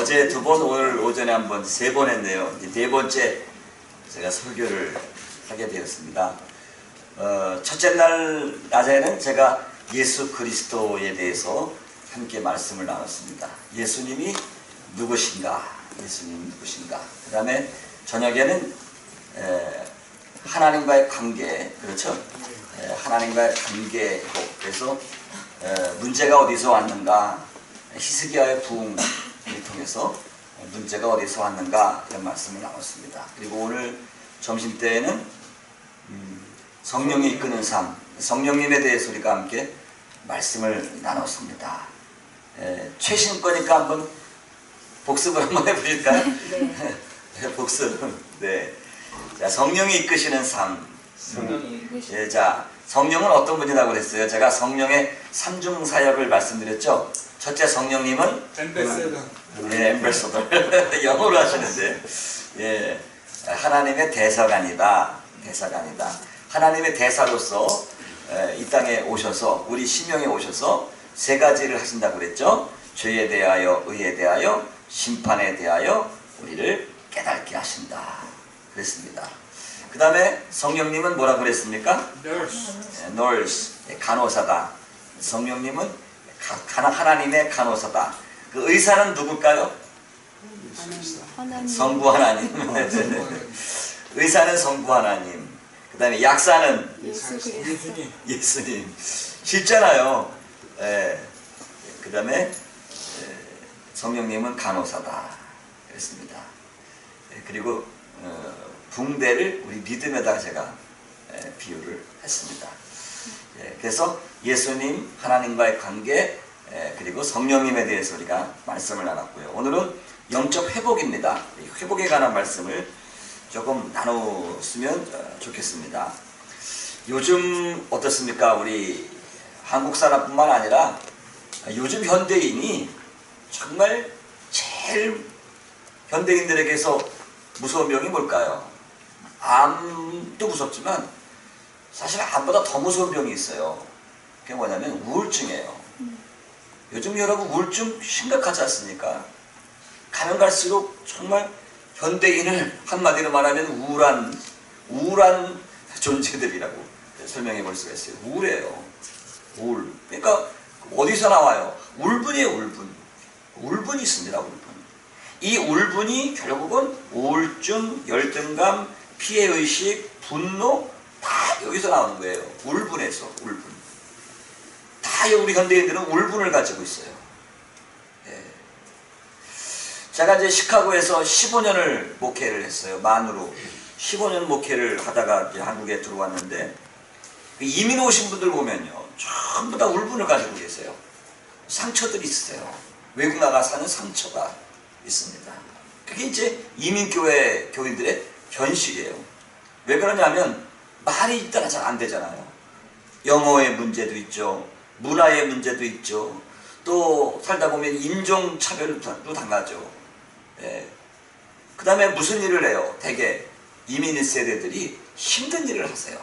어제 2번, 오늘 오전에 한 번, 3번 했네요. 이제 4번째 제가 설교를 하게 되었습니다. 첫째 날 낮에는 제가 예수 그리스도에 대해서 함께 말씀을 나눴습니다. 예수님이 누구신가? 예수님이 누구신가? 그 다음에 저녁에는 하나님과의 관계, 그렇죠? 하나님과의 관계고, 그래서 문제가 어디서 왔는가? 히스기야의 부흥을 통해서 문제가 어디서 왔는가? 이런 말씀을 나눴습니다. 그리고 오늘 점심때에는 성령이 이끄는 삶, 성령님에 대해서 우리가 함께 말씀을 나눴습니다. 최신 거니까 한번 복습을 한번 해보실까요? 네. 복습. 네. 자, 성령이 이끄시는 삶. 예, 자, 성령은 어떤 분이라고 그랬어요? 제가 성령의 삼중 사역을 말씀드렸죠. 첫째, 성령님은 엠베서더. 네, 엠베서더. 영어로 하시는데, 예, 하나님의 대사관이다. 대사관이다. 하나님의 대사로서 이 땅에 오셔서, 우리 심령에 오셔서 3가지를 하신다고 그랬죠. 죄에 대하여, 의에 대하여, 심판에 대하여 우리를 깨닫게 하신다. 그랬습니다. 그 다음에 성령님은 뭐라고 그랬습니까? nurse, 간호사다. 성령님은 하나님의 간호사다. 그 의사는 누굴까요? 성부 하나님. 의사는 성부 하나님. 그 다음에 약사는 예수님. 쉽잖아요. 그 다음에 성령님은 간호사다. 그랬습니다. 그리고 붕대를 우리 믿음에다가 제가 비유를 했습니다. 그래서 예수님, 하나님과의 관계, 그리고 성령님에 대해서 우리가 말씀을 나눴고요. 오늘은 영적 회복입니다. 회복에 관한 말씀을 조금 나눴으면 좋겠습니다. 요즘 어떻습니까? 우리 한국 사람뿐만 아니라 요즘 현대인이 정말 제일 현대인들에게서 무서운 병이 뭘까요? 암도 무섭지만 사실 암보다 더 무서운 병이 있어요. 그게 뭐냐면 우울증이에요. 요즘 여러분 우울증 심각하지 않습니까? 가면 갈수록 정말 현대인을 한마디로 말하면 우울한 존재들이라고 설명해 볼 수가 있어요. 우울해요. 우울. 그러니까 어디서 나와요? 울분이에요, 울분. 울분이 있습니다, 울분. 이 울분이 결국은 우울증, 열등감, 피해의식, 분노 다 여기서 나오는 거예요. 울분에서, 울분. 다 우리 현대인들은 울분을 가지고 있어요. 제가 이제 시카고에서 15년을 목회를 했어요. 만으로 15년 목회를 하다가 이제 한국에 들어왔는데 이민 오신 분들 보면요, 전부 다 울분을 가지고 계세요. 상처들이 있으세요. 외국 나가 사는 상처가 있습니다. 그게 이제 이민교회 교인들의 현실이에요. 왜 그러냐면 말이 일단 잘 안 되잖아요. 영어의 문제도 있죠. 문화의 문제도 있죠. 또 살다 보면 인종차별도 당하죠. 그 다음에 무슨 일을 해요? 대개 이민 1세대들이 힘든 일을 하세요.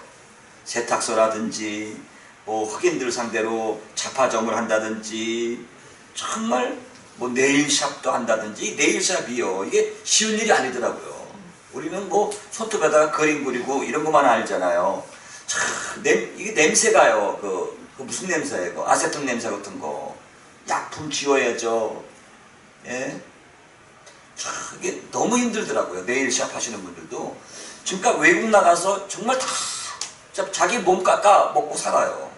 세탁소라든지 뭐 흑인들 상대로 자파점을 한다든지 정말 뭐 네일샵도 한다든지. 네일샵이요, 이게 쉬운 일이 아니더라고요. 우리는 뭐 손톱에다가 그림 그리고 이런 것만 알잖아요. 참 이게 냄새가요. 그 무슨 냄새예요? 그 아세톤 냄새 같은 거. 약품 지워야죠. 예? 참 이게 너무 힘들더라고요. 네일샵 하시는 분들도. 그러니까 외국 나가서 정말 다 자기 몸 깎아 먹고 살아요.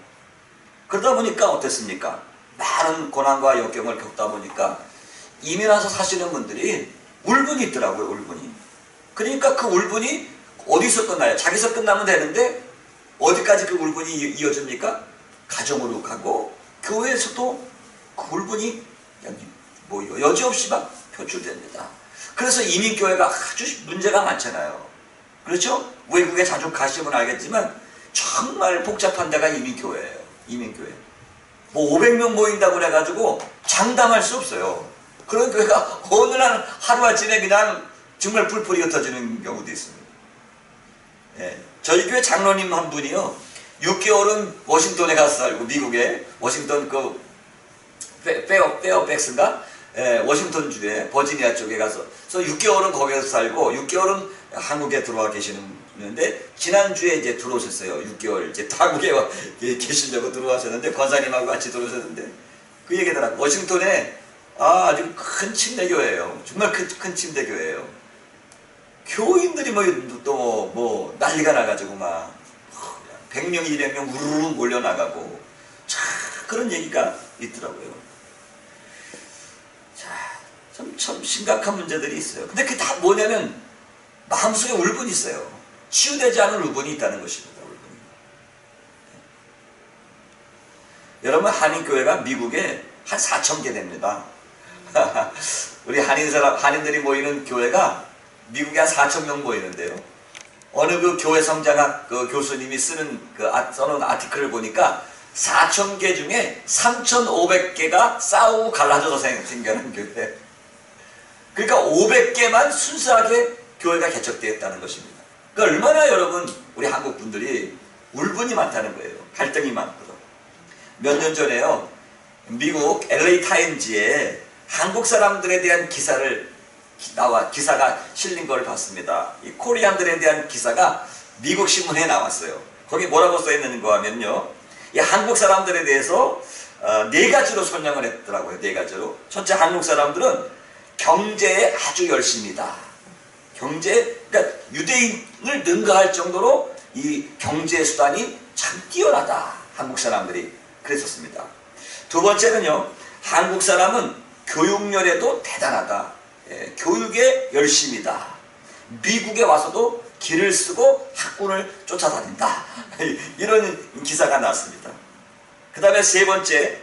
그러다 보니까 어땠습니까? 많은 고난과 역경을 겪다 보니까 이민 와서 사시는 분들이 울분이 있더라고요, 울분이. 그러니까 그 울분이 어디서 끝나요? 자기서 끝나면 되는데 어디까지 그 울분이 이어집니까? 가정으로 가고 교회에서도 그 울분이 뭐 여지없이 막 표출됩니다. 그래서 이민교회가 아주 문제가 많잖아요. 그렇죠? 외국에 자주 가시면 알겠지만 정말 복잡한 데가 이민교회예요. 이민교회. 뭐 500명 모인다고 그래가지고 장담할 수 없어요. 그런 교회가 어느 날 하루아침에 그냥 정말 불풀이 흩어지는 경우도 있습니다. 저희 교회 장로님 한 분이요, 6개월은 워싱턴에 가서 살고, 미국에 워싱턴 그 페어백스인가 워싱턴주에 버지니아 쪽에 가서 6개월은 거기서 살고 6개월은 한국에 들어와 계시는데 지난주에 이제 들어오셨어요. 6개월 이제 타국에 계시려고 들어와셨는데 권사님하고 같이 들어오셨는데 그 얘기더라고요. 워싱턴에 아주 큰 침례교회예요. 정말 큰 침례교회예요. 교인들이 뭐 난리가 나가지고 막 100명 200명 우르르 몰려나가고 그런 얘기가 있더라고요. 참 심각한 문제들이 있어요. 근데 그게 다 뭐냐면 마음속에 울분이 있어요. 치유되지 않은 울분이 있다는 것입니다. 울분이. 여러분 한인교회가 미국에 한 4,000개 됩니다. 우리 한인들이 모이는 교회가 미국에 한 4,000명 모이는데요. 어느 그 교회 성장학 그 교수님이 써놓은 아티클을 보니까 4,000개 중에 3,500개가 싸우고 갈라져서 생겨난 교회. 그러니까 500개만 순수하게 교회가 개척되었다는 것입니다. 그러니까 얼마나 여러분 우리 한국 분들이 울분이 많다는 거예요. 갈등이 많거든. 몇 년 전에요. 미국 LA 타임즈에 한국 사람들에 대한 기사가 실린 걸 봤습니다. 이 코리안들에 대한 기사가 미국 신문에 나왔어요. 거기 뭐라고 써 있는가 하면요. 이 한국 사람들에 대해서 4가지로 설명을 했더라고요. 4가지로. 첫째, 한국 사람들은 경제에 아주 열심이다. 그러니까 유대인을 능가할 정도로 이 경제 수단이 참 뛰어나다. 한국 사람들이 그랬었습니다. 두 번째는요. 한국 사람은 교육열에도 대단하다. 교육에 열심이다. 미국에 와서도 길을 쓰고 학군을 쫓아다닌다. 이런 기사가 나왔습니다. 그 다음에 세 번째,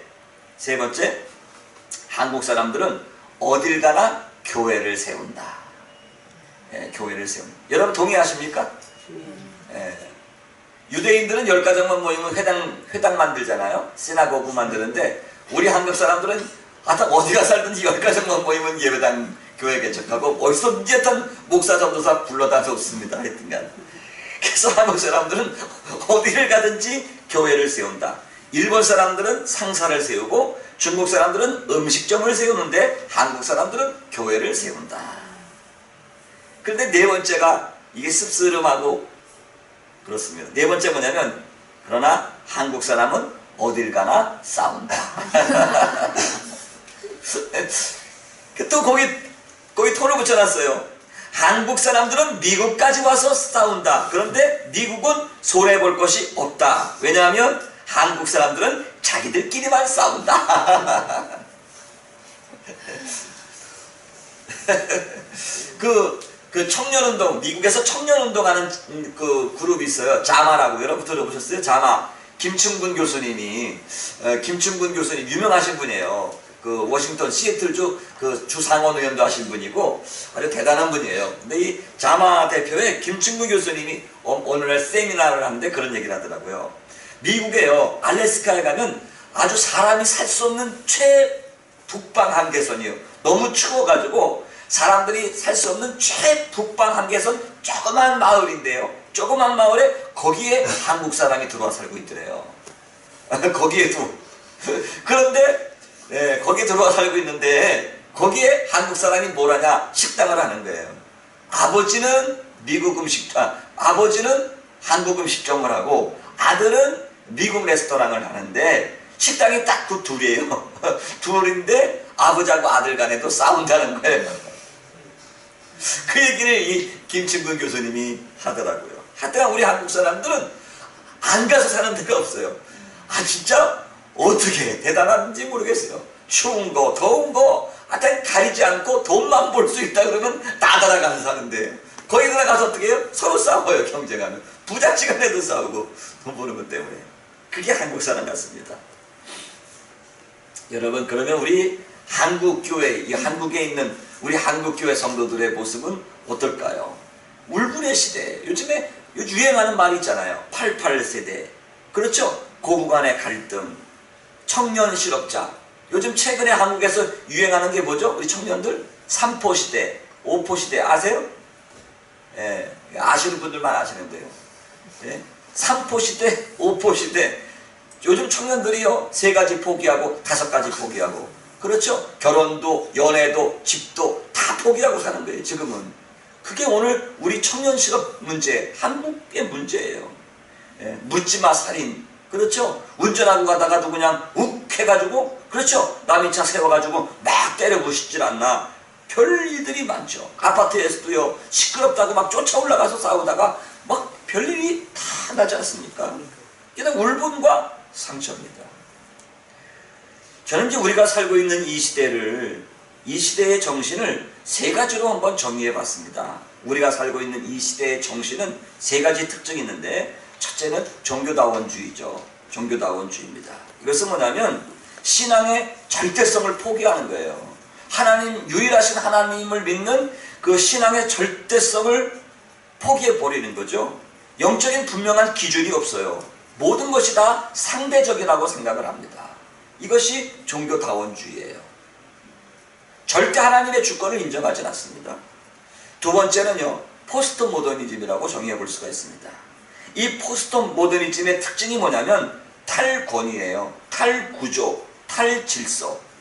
한국 사람들은 어딜 가나 교회를 세운다. 교회를 세운다. 여러분 동의하십니까? 유대인들은 10가정만 모이면 회당 만들잖아요. 시나고그 만드는데 우리 한국 사람들은 어디가 살든지 10가정만 모이면 예배당 교회 개척하고 어디서든지 목사 전도사 불러다 줬습니다. 하여튼간. 그래서 한국 사람들은 어디를 가든지 교회를 세운다. 일본 사람들은 상사를 세우고 중국 사람들은 음식점을 세우는데 한국 사람들은 교회를 세운다. 그런데 네 번째가 이게 씁쓸하고 그렇습니다. 네 번째 뭐냐면 그러나 한국 사람은 어딜 가나 싸운다. 또 거기 토를 붙여놨어요. 한국 사람들은 미국까지 와서 싸운다. 그런데 미국은 손해볼 것이 없다. 왜냐하면 한국 사람들은 자기들끼리만 싸운다. 그 청년운동, 미국에서 청년운동하는 그 그룹이 있어요. 자마라고. 여러분 들어보셨어요? 자마. 김충근 교수님 유명하신 분이에요. 그 워싱턴 시애틀주 그 주상원 의원도 하신 분이고 아주 대단한 분이에요. 근데 이 자마 대표의 김충근 교수님이 오늘날 세미나를 하는데 그런 얘기를 하더라고요. 미국에요. 알래스카에 가면 아주 사람이 살 수 없는 최북방 한계선이에요. 너무 추워가지고 사람들이 살 수 없는 최북방 한계선 조그만 마을인데요. 조그만 마을에 거기에 한국 사람이 들어와 살고 있더래요. 거기에도. 그런데 거기에 들어와 살고 있는데 거기에 한국 사람이 뭘 하냐? 식당을 하는 거예요. 아버지는 아버지는 한국 음식점을 하고 아들은 미국 레스토랑을 하는데 식당이 딱 그 둘이에요. 둘인데 아버지하고 아들 간에도 싸운다는 거예요. 그 얘기를 이 김충근 교수님이 하더라고요. 하여튼 우리 한국 사람들은 안 가서 사는 데가 없어요. 진짜 어떻게 대단한지 모르겠어요. 추운 거 더운 거 하여튼 가리지 않고 돈만 벌 수 있다 그러면 나다라가서 사는데 거기 들어가서 어떻게 해요? 서로 싸워요. 경쟁하는 부잣지간에도 싸우고 돈 버는 것 때문에. 그게 한국 사람 같습니다. 여러분 그러면 우리 한국교회, 이 한국에 있는 우리 한국교회 성도들의 모습은 어떨까요? 울분의 시대. 요즘에 유행하는 말이 있잖아요. 88세대. 그렇죠? 고부 간의 갈등, 청년 실업자. 요즘 최근에 한국에서 유행하는 게 뭐죠? 우리 청년들? 3포 시대, 5포 시대 아세요? 아시는 분들만 아시는데요. 3포 시대, 5포 시대. 요즘 청년들이요 3가지 포기하고 5가지 포기하고 그렇죠? 결혼도 연애도 집도 다 포기하고 사는 거예요. 지금은. 그게 오늘 우리 청년 실업 문제, 한국의 문제예요. 예, 묻지마 살인. 그렇죠? 운전하고 가다가도 그냥 욱 해가지고, 그렇죠? 남의 차 세워가지고 막 때려 부시질 않나. 별일들이 많죠. 아파트에서도요, 시끄럽다고 막 쫓아 올라가서 싸우다가 막 별일이 다 나지 않습니까? 이게 다 울분과 상처입니다. 저는 이제 우리가 살고 있는 이 시대를, 이 시대의 정신을 세 가지로 한번 정의해 봤습니다. 우리가 살고 있는 이 시대의 정신은 세 가지 특징이 있는데, 첫째는 종교다원주의죠. 종교다원주의입니다. 이것은 뭐냐면 신앙의 절대성을 포기하는 거예요. 하나님, 유일하신 하나님을 믿는 그 신앙의 절대성을 포기해 버리는 거죠. 영적인 분명한 기준이 없어요. 모든 것이 다 상대적이라고 생각을 합니다. 이것이 종교다원주의예요. 절대 하나님의 주권을 인정하지 않습니다. 두 번째는요, 포스트 모더니즘이라고 정의해 볼 수가 있습니다. 이 포스트 모더니즘의 특징이 뭐냐면 탈권위예요. 탈구조, 탈질서.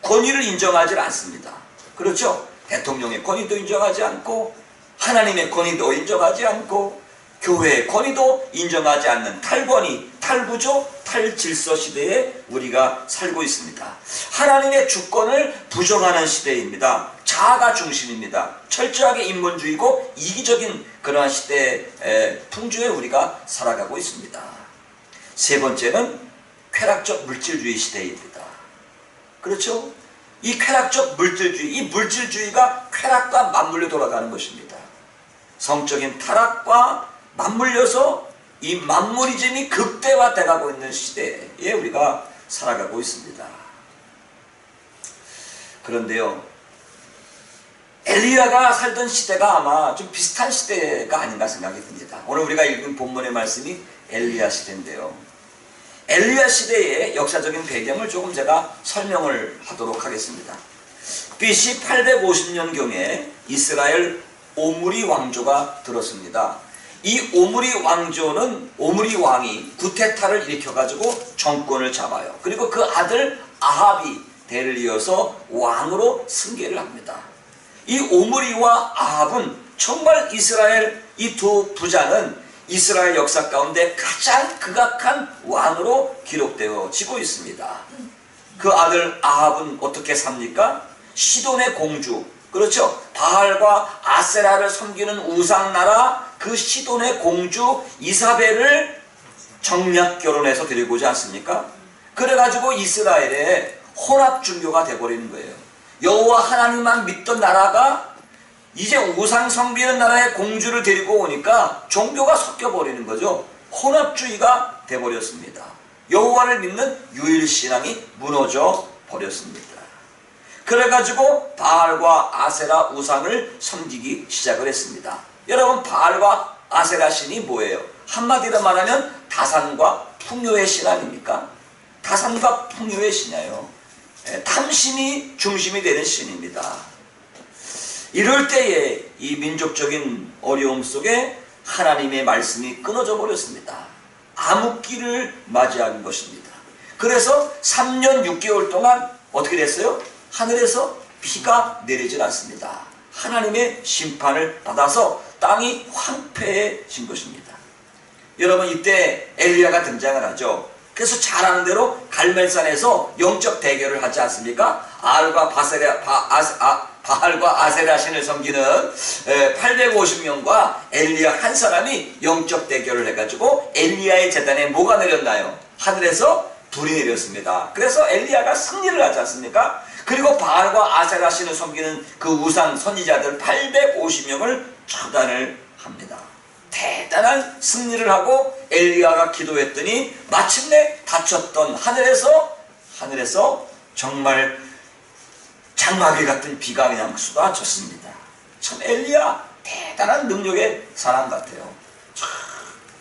권위를 인정하지 않습니다. 그렇죠? 대통령의 권위도 인정하지 않고, 하나님의 권위도 인정하지 않고, 교회의 권위도 인정하지 않는 탈권위, 탈구조, 탈질서 시대에 우리가 살고 있습니다. 하나님의 주권을 부정하는 시대입니다. 자아가 중심입니다. 철저하게 인본주의고 이기적인 그러한 시대의 풍조에 우리가 살아가고 있습니다. 세 번째는 쾌락적 물질주의 시대입니다. 그렇죠? 이 쾌락적 물질주의, 이 물질주의가 쾌락과 맞물려 돌아가는 것입니다. 성적인 타락과 맞물려서 이 만무리즘이 극대화돼가고 있는 시대에 우리가 살아가고 있습니다. 그런데요, 엘리야가 살던 시대가 아마 좀 비슷한 시대가 아닌가 생각이 듭니다. 오늘 우리가 읽은 본문의 말씀이 엘리야 시대인데요, 엘리야 시대의 역사적인 배경을 조금 제가 설명을 하도록 하겠습니다. BC 850년경에 이스라엘 오므리 왕조가 들었습니다. 이 오므리 왕조는, 오므리 왕이 구테타를 일으켜가지고 정권을 잡아요. 그리고 그 아들 아합이 대를 이어서 왕으로 승계를 합니다. 이 오므리와 아합은 정말 이스라엘 이 두 부자는 이스라엘 역사 가운데 가장 극악한 왕으로 기록되어지고 있습니다. 그 아들 아합은 어떻게 삽니까? 시돈의 공주, 그렇죠? 바알과 아세라를 섬기는 우상나라 그 시돈의 공주 이사벨을 정략 결혼해서 데리고지 않습니까? 그래가지고 이스라엘의 혼합종교가 돼버리는 거예요. 여호와 하나님만 믿던 나라가 이제 우상 섬기는 나라의 공주를 데리고 오니까 종교가 섞여버리는 거죠. 혼합주의가 돼버렸습니다. 여호와를 믿는 유일신앙이 무너져 버렸습니다. 그래가지고 바알과 아세라 우상을 섬기기 시작을 했습니다. 여러분, 바알과 아세라 신이 뭐예요? 한마디로 말하면 다산과 풍요의 신 아닙니까? 다산과 풍요의 신이에요. 탐심이 중심이 되는 신입니다. 이럴 때에 이 민족적인 어려움 속에 하나님의 말씀이 끊어져 버렸습니다. 암흑기를 맞이하는 것입니다. 그래서 3년 6개월 동안 어떻게 됐어요? 하늘에서 비가 내리질 않습니다. 하나님의 심판을 받아서 땅이 황폐해진 것입니다. 여러분, 이때 엘리야가 등장을 하죠. 그래서 잘 아는 대로 갈멜산에서 영적 대결을 하지 않습니까? 바알과 아세라 신을 섬기는 850명과 엘리야 한 사람이 영적 대결을 해가지고 엘리야의 제단에 뭐가 내렸나요? 하늘에서 불이 내렸습니다. 그래서 엘리야가 승리를 하지 않습니까? 그리고 바알과 아세라 신을 섬기는 그 우상 선지자들 850명을 처단을 합니다. 대단한 승리를 하고 엘리야가 기도했더니 마침내 닫혔던 하늘에서 정말 장마비 같은 비가 그냥 쏟아졌습니다. 참 엘리야 대단한 능력의 사람 같아요. 참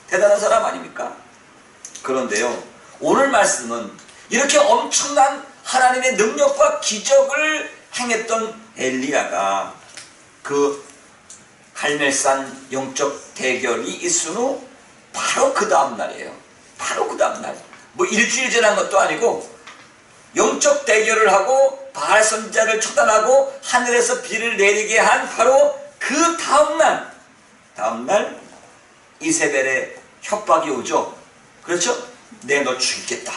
대단한 사람 아닙니까? 그런데요, 오늘 말씀은 이렇게 엄청난 하나님의 능력과 기적을 행했던 엘리야가 그 갈멜산 영적 대결이 있은 후 바로 그 다음 날이에요. 바로 그 다음 날. 뭐 일주일 지난 것도 아니고 영적 대결을 하고 바알 선지자를 처단하고 하늘에서 비를 내리게 한 바로 그 다음날 이세벨의 협박이 오죠. 그렇죠? 내 너 죽이겠다.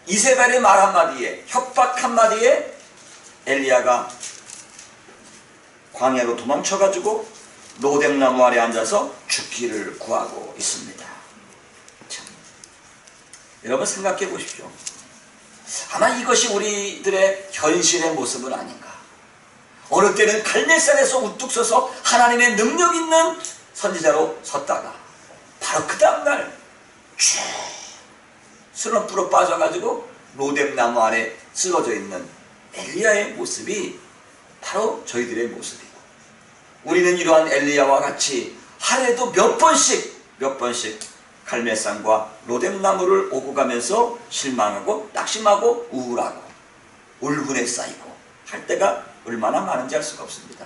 이세벨의 말 한마디에, 협박 한마디에 엘리야가 광야로 도망쳐가지고 로뎀나무 아래 앉아서 죽기를 구하고 있습니다. 참. 여러분 생각해 보십시오. 아마 이것이 우리들의 현실의 모습은 아닌가. 어느 때는 갈멜산에서 우뚝 서서 하나님의 능력 있는 선지자로 섰다가 바로 그 다음날 쭉 슬럼프로 빠져가지고 로뎀나무 아래 쓰러져 있는 엘리야의 모습이 바로 저희들의 모습이고, 우리는 이러한 엘리야와 같이 하루에도 몇 번씩 갈멜산과 로뎀나무를 오고 가면서 실망하고 낙심하고 우울하고 울분에 쌓이고 할 때가 얼마나 많은지 알 수가 없습니다.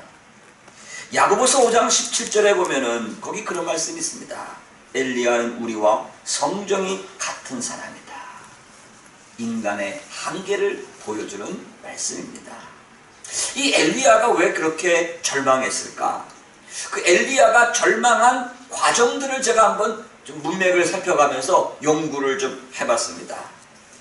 야고보서 5장 17절에 보면은 거기 그런 말씀이 있습니다. 엘리야는 우리와 성정이 같은 사람이다. 인간의 한계를 보여주는 말씀입니다. 이 엘리야가 왜 그렇게 절망했을까? 그 엘리야가 절망한 과정들을 제가 한번 좀 문맥을 살펴가면서 연구를 좀 해봤습니다.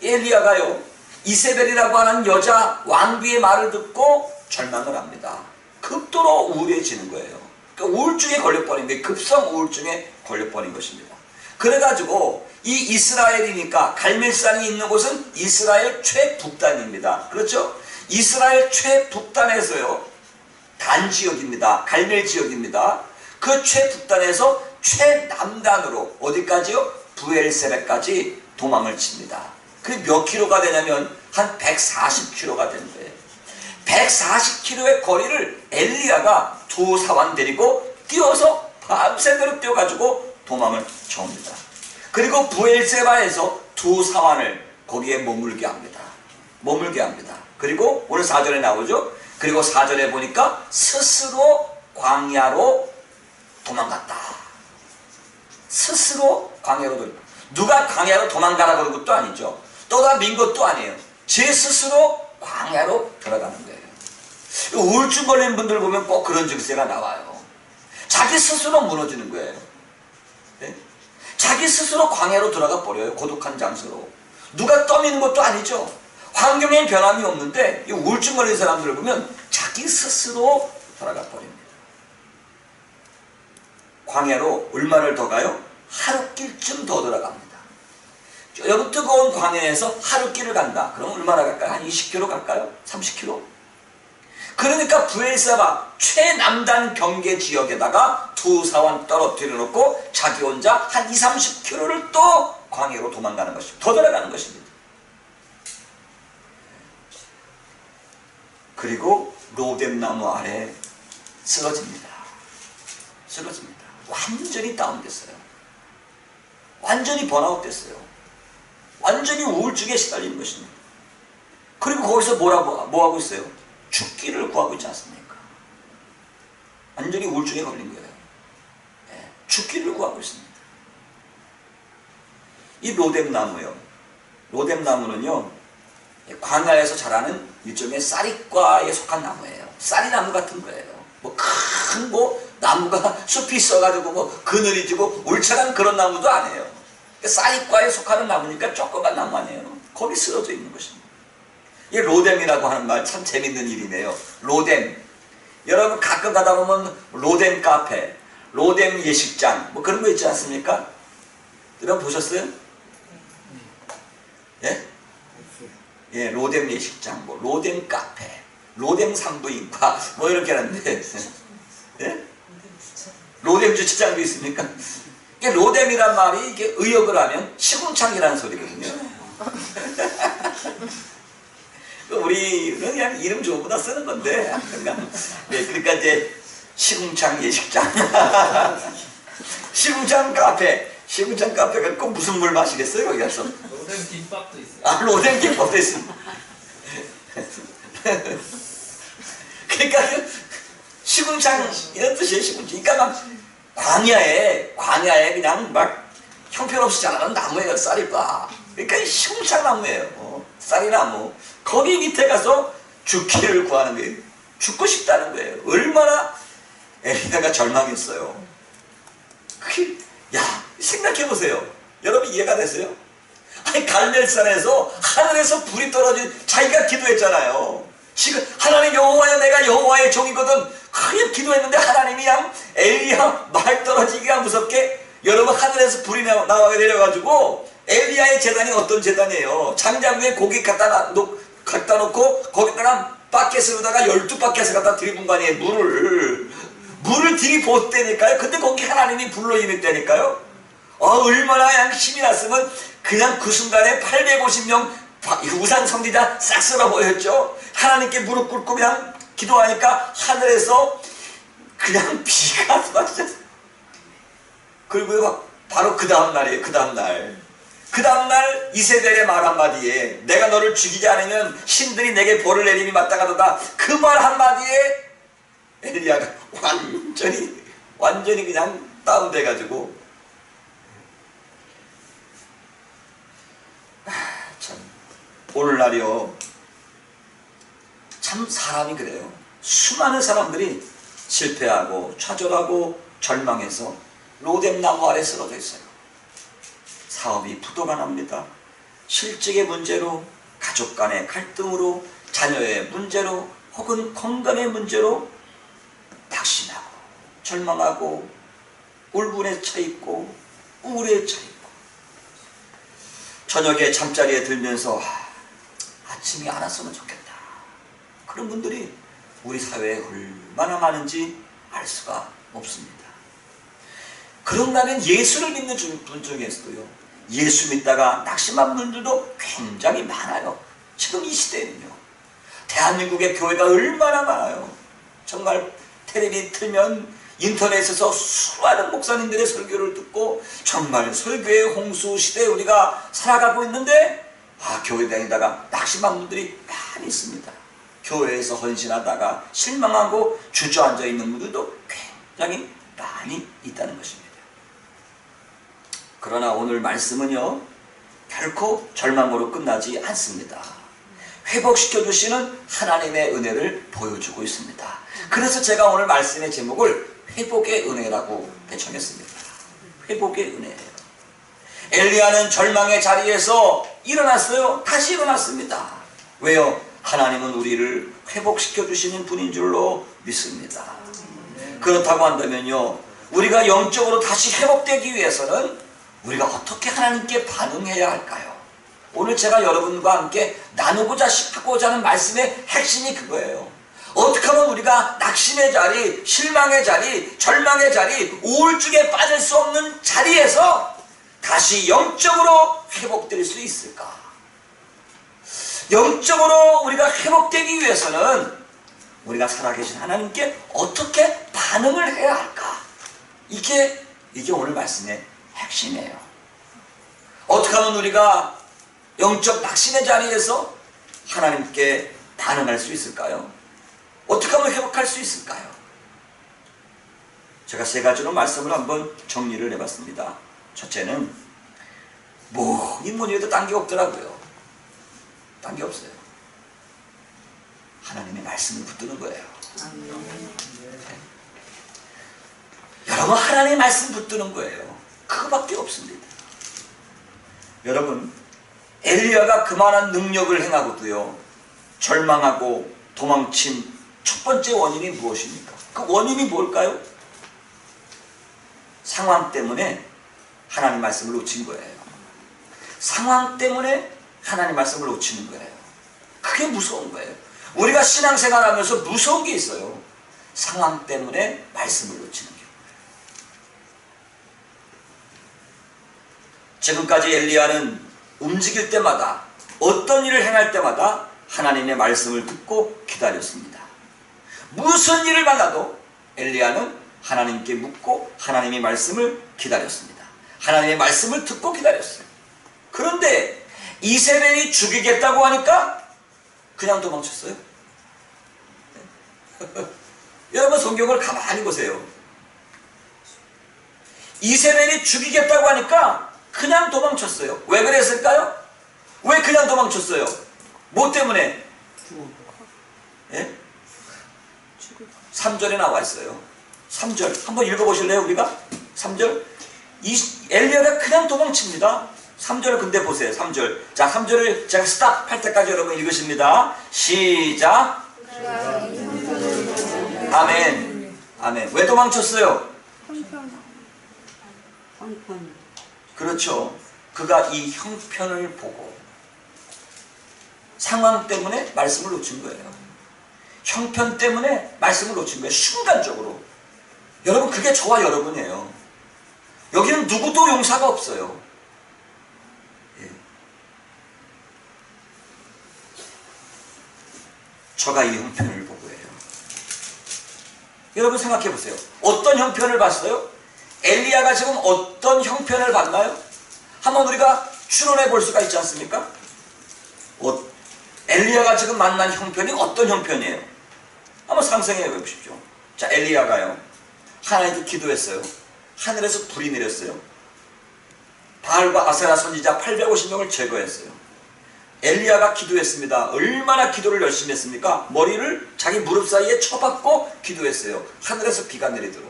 엘리야가요, 이세벨이라고 하는 여자 왕비의 말을 듣고 절망을 합니다. 극도로 우울해지는 거예요. 그러니까 우울증에 걸려버린 거예요. 급성 우울증에 걸려버린 것입니다. 그래가지고 이 이스라엘이니까 갈멜산이 있는 곳은 이스라엘 최북단입니다. 그렇죠? 이스라엘 최북단에서요, 단지역입니다. 갈멜 지역입니다. 그 최북단에서 최남단으로 어디까지요? 부엘세베까지 도망을 칩니다. 그게 몇 킬로가 되냐면 한 140킬로가 되는 거예요. 140킬로의 거리를 엘리야가 두 사환 데리고 뛰어서 밤새도록 뛰어가지고 도망을 쳐옵니다. 그리고 부엘세바에서 두 사환을 거기에 머물게 합니다. 그리고 오늘 4절에 나오죠. 그리고 4절에 보니까 스스로 광야로 도망갔다. 스스로 광야로 도망갔다. 누가 광야로 도망가라 그런 것도 아니죠. 떠다 민 것도 아니에요. 제 스스로 광야로 들어가는 거예요. 우울증 걸린 분들 보면 꼭 그런 증세가 나와요. 자기 스스로 무너지는 거예요. 네? 자기 스스로 광야로 들어가 버려요. 고독한 장소로. 누가 떠미는 것도 아니죠. 환경에 변함이 없는데 이 우울증 걸린 사람들을 보면 자기 스스로 돌아가 버립니다. 광야로 얼마를 더 가요? 하루길쯤 더 들어갑니다. 여기 뜨거운 광야에서 하루길을 간다. 그럼 얼마나 갈까요? 한 20km 갈까요? 30km? 그러니까 부엘세바 최남단 경계 지역에다가 두 사원 떨어뜨려 놓고 자기 혼자 한 20-30km를 또 광야로 도망가는 것입니다. 더 들어가는 것입니다. 그리고 로뎀나무 아래 쓰러집니다. 완전히 다운됐어요. 완전히 번아웃 됐어요. 완전히 우울증에 시달리는 것입니다. 그리고 거기서 뭐 하고 있어요? 죽기를 구하고 있지 않습니까? 완전히 우울증에 걸린 거예요. 네, 죽기를 구하고 있습니다. 이 로뎀나무는요, 광야에서 자라는 일종의 쌀이과에 속한 나무예요. 쌀이나무 같은 거예요. 큰 나무가 숲이 있어가지고 그늘이 지고 울창한 그런 나무도 아니에요. 쌀이과에 속하는 나무니까 조그만 나무 아니에요. 거기 쓰러져 있는 것입니다. 이 로뎀이라고 하는 말 참 재밌는 일이네요. 로뎀. 여러분 가끔 가다 보면 로뎀 카페, 로뎀 예식장 그런 거 있지 않습니까? 여러분 보셨어요? 예? 예, 로뎀 예식장, 로뎀 카페, 로뎀 산부인과 이렇게 하는데, 예? 로뎀 주차장도 있습니까? 이게 로뎀이란 말이 이게 의역을 하면 시궁창이라는 소리거든요. 우리는 그냥 이름 좋은보다 쓰는 건데, 그러니까 이제 시궁창 예식장, 시궁창 카페가 꼭 무슨 물 마시겠어요 거기 가서? 로뎀 김밥도 있어요. 아, 로뎀 김밥도 있습니다. 그러니까 시궁창 이런 뜻이에요. 시궁창. 그러니까 막 광야에 그냥 막 형편없이 자라는 나무예요. 쌀이봐. 그러니까 시궁창 나무예요. 쌀이나무 거기 밑에 가서 죽기를 구하는 거예요. 죽고 싶다는 거예요. 얼마나 엘리야가 절망했어요. 야, 생각해보세요. 여러분 이해가 되세요? 아니 갈멜산에서 하늘에서 불이 떨어진 자기가 기도했잖아요. 지금 하나님 여호와여 내가 여호와의 종이거든. 그냥 기도했는데 하나님이 그냥 엘리야 말 떨어지기가 무섭게 여러분 하늘에서 불이 나와 내려가지고 엘리야의 재단이 어떤 재단이에요? 장작 위에 고기 갖다 놓고 거기다가 바켓으로다가 12바켓을 갖다 들이분 거 아니에요. 물을 들이붓대니까요. 근데 거기 하나님이 불로 임했다니까요. 얼마나 그냥 힘이 났으면 그냥 그 순간에 850명 우상 성지자 싹 쓸어 보였죠. 하나님께 무릎 꿇고 그냥 기도하니까 하늘에서 그냥 비가 쏟아졌어요. 그리고 바로 그 다음날이에요. 그 다음날 이세벨의 말 한마디에 내가 너를 죽이지 않으면 신들이 내게 벌을 내림이 마땅하도다. 그 말 한마디에 엘리야가 완전히 그냥 다운돼가지고 참 오늘날이요 참 사람이 그래요. 수많은 사람들이 실패하고 좌절하고 절망해서 로뎀나무 아래 쓰러져 있어요. 사업이 부도가 납니다. 실직의 문제로, 가족 간의 갈등으로, 자녀의 문제로, 혹은 건강의 문제로 낙심하고 절망하고 울분에 차있고 우울에 차있고 저녁에 잠자리에 들면서 아침이 안 왔으면 좋겠다. 그런 분들이 우리 사회에 얼마나 많은지 알 수가 없습니다. 그런 날엔 예수를 믿는 분 중에서도요 예수 믿다가 낙심한 분들도 굉장히 많아요. 지금 이 시대에는요 대한민국의 교회가 얼마나 많아요. 정말 텔레비 틀면 인터넷에서 수많은 목사님들의 설교를 듣고 정말 설교의 홍수 시대에 우리가 살아가고 있는데 교회 다니다가 낙심한 분들이 많이 있습니다. 교회에서 헌신하다가 실망하고 주저앉아 있는 분들도 굉장히 많이 있다는 것입니다. 그러나 오늘 말씀은요 결코 절망으로 끝나지 않습니다. 회복시켜 주시는 하나님의 은혜를 보여주고 있습니다. 그래서 제가 오늘 말씀의 제목을 회복의 은혜라고 배정했습니다. 회복의 은혜예요. 엘리야는 절망의 자리에서 일어났어요. 다시 일어났습니다. 왜요? 하나님은 우리를 회복시켜 주시는 분인 줄로 믿습니다. 그렇다고 한다면요 우리가 영적으로 다시 회복되기 위해서는 우리가 어떻게 하나님께 반응해야 할까요? 오늘 제가 여러분과 함께 나누고자 하고자 하는 말씀의 핵심이 그거예요. 어떻게 하면 우리가 낙심의 자리, 실망의 자리, 절망의 자리, 우울증에 빠질 수 없는 자리에서 다시 영적으로 회복될 수 있을까? 영적으로 우리가 회복되기 위해서는 우리가 살아계신 하나님께 어떻게 반응을 해야 할까? 이게 오늘 말씀의 핵심이에요. 어떻게 하면 우리가 영적 낙심의 자리에서 하나님께 반응할 수 있을까요? 어떻게 하면 회복할 수 있을까요? 제가 세 가지로 말씀을 한번 정리를 해봤습니다. 첫째는 뭐니 해도 딴 게 없더라고요. 딴 게 없어요. 하나님의 말씀을 붙드는 거예요. 여러분 하나님의 말씀 붙드는 거예요. 그거밖에 없습니다. 여러분 엘리야가 그만한 능력을 행하고도요 절망하고 도망친 첫 번째 원인이 무엇입니까? 그 원인이 뭘까요? 상황 때문에 하나님 말씀을 놓친 거예요. 상황 때문에 하나님 말씀을 놓치는 거예요. 그게 무서운 거예요. 우리가 신앙생활 하면서 무서운 게 있어요. 상황 때문에 말씀을 놓치는 거예요. 지금까지 엘리야는 움직일 때마다 어떤 일을 행할 때마다 하나님의 말씀을 듣고 기다렸습니다. 무슨 일을 만나도 엘리야는 하나님께 묻고 하나님의 말씀을 기다렸습니다. 하나님의 말씀을 듣고 기다렸어요. 그런데 이세벨이 죽이겠다고 하니까 그냥 도망쳤어요. 여러분 성경을 가만히 보세요. 이세벨이 죽이겠다고 하니까 그냥 도망쳤어요. 왜 그랬을까요? 왜 그냥 도망쳤어요? 뭐 때문에? 예? 3절에 나와 있어요. 3절 한번 읽어보실래요? 우리가 3절 엘리야가 그냥 도망칩니다. 3절 근데 보세요. 3절. 자, 3절을 제가 스탑 할 때까지 여러분 읽으십니다. 시작. 아멘. 아멘. 왜 도망쳤어요? 그렇죠. 그가 이 형편을 보고 상황 때문에 말씀을 놓친 거예요. 형편 때문에 말씀을 놓친 거예요. 순간적으로. 여러분, 그게 저와 여러분이에요. 여기는 누구도 용사가 없어요. 예. 저가 이 형편을 보고 해요. 여러분 생각해 보세요. 어떤 형편을 봤어요? 엘리야가 지금 어떤 형편을 봤나요? 한번 우리가 추론해 볼 수가 있지 않습니까? 엘리야가 지금 만난 형편이 어떤 형편이에요? 한번 상상해 보십시오. 자, 엘리야가요, 하나님께 기도했어요. 하늘에서 불이 내렸어요. 바알과 아세라 선지자 850명을 제거했어요. 엘리야가 기도했습니다. 얼마나 기도를 열심히 했습니까? 머리를 자기 무릎 사이에 쳐박고 기도했어요. 하늘에서 비가 내리도록.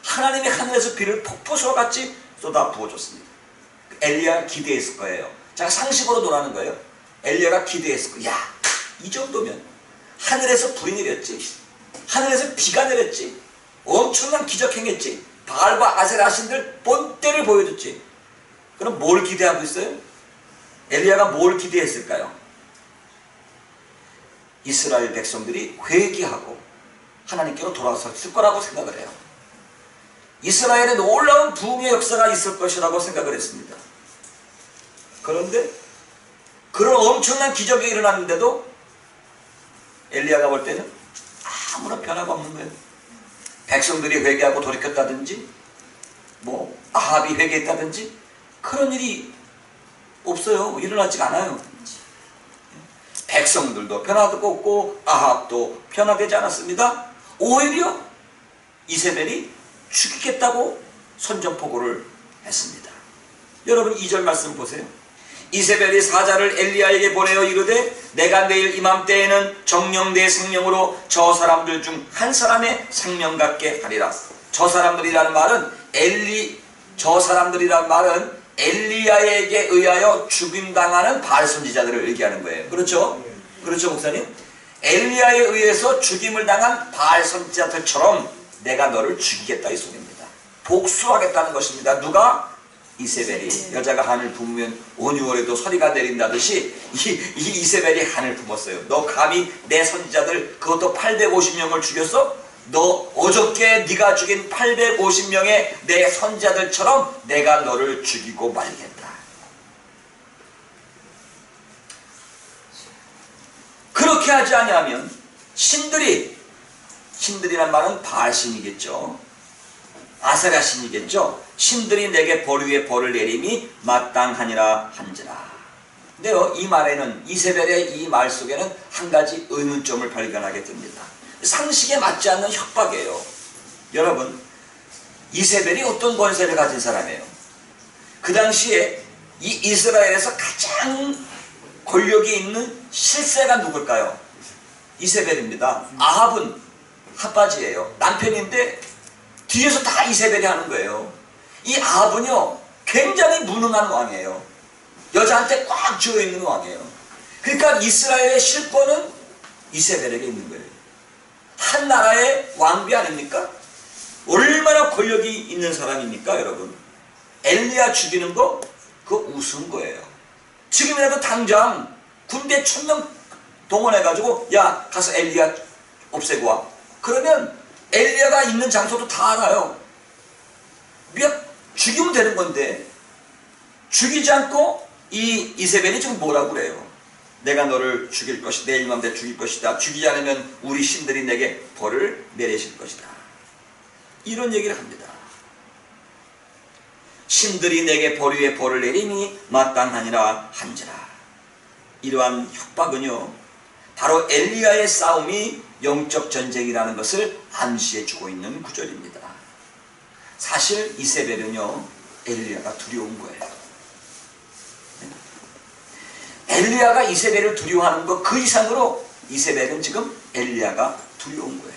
하나님이 하늘에서 비를 폭포수와 같이 쏟아 부어줬습니다. 엘리야가 기대했을 거예요. 자, 상식으로 논하는 거예요. 엘리야가 기대했을 거예요. 야, 이 정도면 하늘에서 불이 내렸지, 하늘에서 비가 내렸지, 엄청난 기적 행했지, 바알과 아세라 신들 본때를 보여줬지. 그럼 뭘 기대하고 있어요? 엘리야가 뭘 기대했을까요? 이스라엘 백성들이 회개하고 하나님께로 돌아섰을 거라고 생각을 해요. 이스라엘에 놀라운 부흥의 역사가 있을 것이라고 생각을 했습니다. 그런데 그런 엄청난 기적이 일어났는데도 엘리야가 볼 때는 아무런 변화가 없는 거예요. 백성들이 회개하고 돌이켰다든지, 뭐 아합이 회개했다든지 그런 일이 없어요. 일어나지가 않아요. 백성들도 변화도 없고 아합도 변화되지 않았습니다. 오히려 이세벨이 죽이겠다고 선전포고를 했습니다. 여러분 2절 말씀 보세요. 이세벨이 사자를 엘리야에게 보내어 이르되 내가 내일 이맘때에는 정령 내 생명으로 저 사람들 중 한 사람의 생명 같게 하리라. 저 사람들이라는 말은 저 사람들이라는 말은 엘리야에게 의하여 죽임당하는 바알 선지자들을 얘기하는 거예요. 그렇죠? 그렇죠, 목사님? 엘리야에 의해서 죽임을 당한 바알 선지자들처럼 내가 너를 죽이겠다 이 소리입니다. 복수하겠다는 것입니다. 누가? 이세벨이. 여자가 한을 품으면 온유월에도 서리가 내린다듯이 이세벨이 한을 품었어요. 너 감히 내 선지자들 그것도 850명을 죽였어? 너 어저께 네가 죽인 850명의 내 선지자들처럼 내가 너를 죽이고 말겠다. 그렇게 하지 아니하면 신들이란 말은 바알신이겠죠. 아세라 신이겠죠. 신들이 내게 벌 위에 벌을 내림이 마땅하니라 한지라. 근데요, 이 말에는, 이세벨의 이 말 속에는 한 가지 의문점을 발견하게 됩니다. 상식에 맞지 않는 협박이에요. 여러분, 이세벨이 어떤 권세를 가진 사람이에요? 그 당시에 이 이스라엘에서 가장 권력이 있는 실세가 누굴까요? 이세벨입니다. 아합은 핫바지예요. 남편인데 뒤에서 다 이세벨이 하는 거예요. 이 아합은요, 굉장히 무능한 왕이에요. 여자한테 꽉 쥐어있는 왕이에요. 그러니까 이스라엘의 실권은 이세벨에게 있는 거예요. 한 나라의 왕비 아닙니까? 얼마나 권력이 있는 사람입니까, 여러분? 엘리야 죽이는 거, 그거 우스운 거예요. 지금이라도 당장 군대 1000명 동원해가지고 야, 가서 엘리야 없애고 와. 그러면 엘리야가 있는 장소도 다 알아요. 죽이면 되는 건데 죽이지 않고 이 이세벨이 지금 뭐라고 그래요? 내가 너를 죽일 것이다. 내일 맘대 죽일 것이다. 죽이지 않으면 우리 신들이 내게 벌을 내리실 것이다. 이런 얘기를 합니다. 신들이 내게 벌 위에 벌을 내리니 마땅하니라 한지라. 이러한 협박은요, 바로 엘리야의 싸움이 영적 전쟁이라는 것을 암시해 주고 있는 구절입니다. 사실 이세벨은요, 엘리야가 두려운 거예요. 엘리야가 이세벨을 두려워하는 것 그 이상으로 이세벨은 지금 엘리야가 두려운 거예요.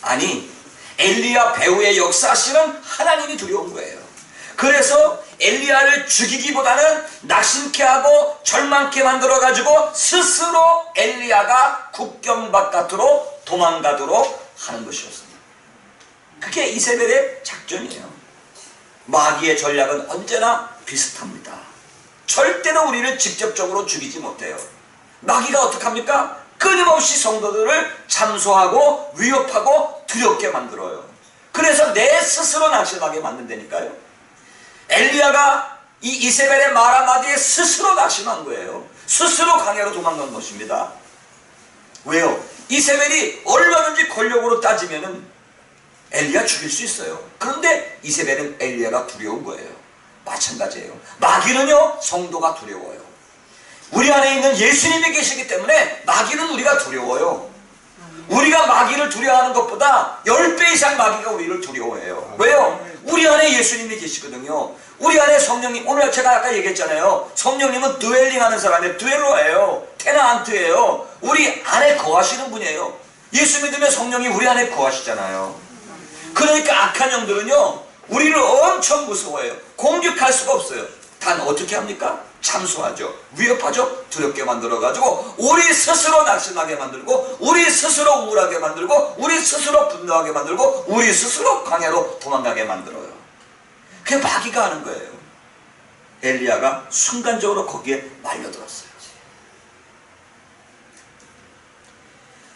아니, 엘리야 배후의 역사하시는 하나님이 두려운 거예요. 그래서 엘리야를 죽이기보다는 낙심케 하고 절망케 만들어가지고 스스로 엘리야가 국경 바깥으로 도망가도록 하는 것이었습니다. 그게 이세벨의 작전이에요. 마귀의 전략은 언제나 비슷합니다. 절대로 우리를 직접적으로 죽이지 못해요. 마귀가 어떻게 합니까? 끊임없이 성도들을 참소하고 위협하고 두렵게 만들어요. 그래서 내 스스로 낙심하게 만든다니까요. 엘리야가 이 이세벨의 말 한마디에 스스로 낙심한 거예요. 스스로 광야로 도망간 것입니다. 왜요? 이세벨이 얼마든지 권력으로 따지면은 엘리야 죽일 수 있어요. 그런데 이세벨은 엘리야가 두려운 거예요. 마찬가지예요. 마귀는요, 성도가 두려워요. 우리 안에 있는 예수님이 계시기 때문에 마귀는 우리가 두려워요. 우리가 마귀를 두려워하는 것보다 10배 이상 마귀가 우리를 두려워해요. 왜요? 우리 안에 예수님이 계시거든요. 우리 안에 성령님, 오늘 제가 아까 얘기했잖아요. 성령님은 드웰링하는 사람이에요. 드웰러예요. 테나안트예요. 우리 안에 거하시는 분이에요. 예수 믿으면 성령이 우리 안에 거하시잖아요. 그러니까 악한 영들은요, 우리를 엄청 무서워해요. 공격할 수가 없어요. 단 어떻게 합니까? 참소하죠. 위협하죠. 두렵게 만들어가지고 우리 스스로 낙심하게 만들고 우리 스스로 우울하게 만들고 우리 스스로 분노하게 만들고 우리 스스로 광야로 도망가게 만들어요. 그게 마귀가 하는 거예요. 엘리야가 순간적으로 거기에 말려들었어요.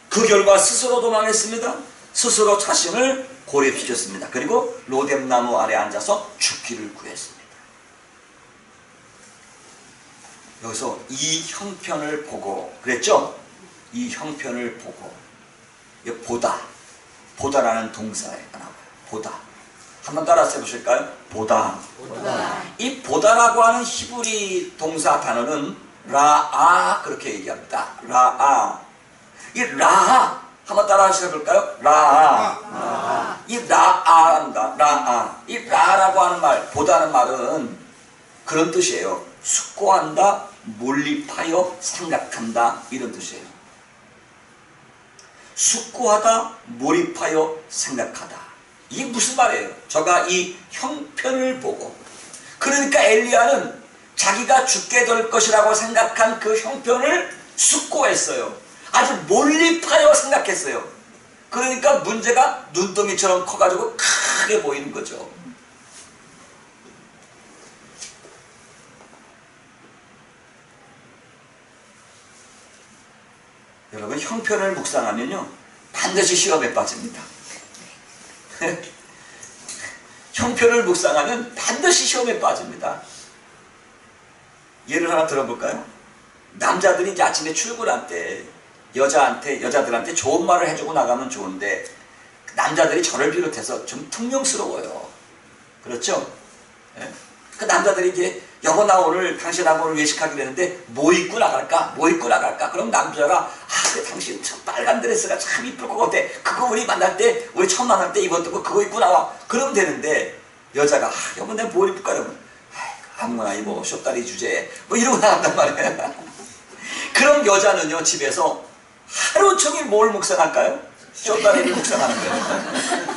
그 결과 스스로 도망했습니다. 스스로 자신을 고립시켰습니다. 그리고 로뎀나무 아래 앉아서 죽기를 구했습니다. 여기서 이 형편을 보고 그랬죠? 이 형편을 보고 보다, 보다라는 동사에 나와요. 보다. 한번 따라서 해보실까요? 보다. 보다. 이 보다라고 하는 히브리 동사 단어는 라아 그렇게 얘기합니다. 라아. 이 라아 한번 따라서 해볼까요? 라아. 이 라아입니다. 라아. 이 라라고 하는 말, 보다는 말은 그런 뜻이에요. 숙고한다, 몰입하여 생각한다, 이런 뜻이에요. 숙고하다, 몰입하여 생각하다. 이게 무슨 말이에요? 저가 이 형편을 보고, 그러니까 엘리야는 자기가 죽게 될 것이라고 생각한 그 형편을 숙고했어요. 아주 몰입하여 생각했어요. 그러니까 문제가 눈덩이처럼 커가지고 크게 보이는 거죠. 여러분, 형편을 묵상하면요 반드시 시험에 빠집니다. 형편을 묵상하면 반드시 시험에 빠집니다. 예를 하나 들어볼까요? 남자들이 이제 아침에 출근할 때 여자들한테 좋은 말을 해주고 나가면 좋은데 남자들이 저를 비롯해서 좀 퉁명스러워요. 그렇죠? 예? 그 남자들이 이제 여보 나 오늘 당신하고 오늘 외식하기로 했는데 뭐 입고 나갈까? 뭐 입고 나갈까? 그럼 남자가 그 당신 참 빨간 드레스가 참 이쁠 것 같아. 그거 우리 처음 만날 때 입었던 거 그거 입고 나와. 그러면 되는데 여자가 여보 내가 뭘 입을까? 그러면 아무거나 입어. 쇼다리 주제에 뭐 이러고 나간단 말이에요. 그럼 여자는요 집에서 하루 종일 뭘 묵상할까요? 쇼다리를 묵상하는 거예요.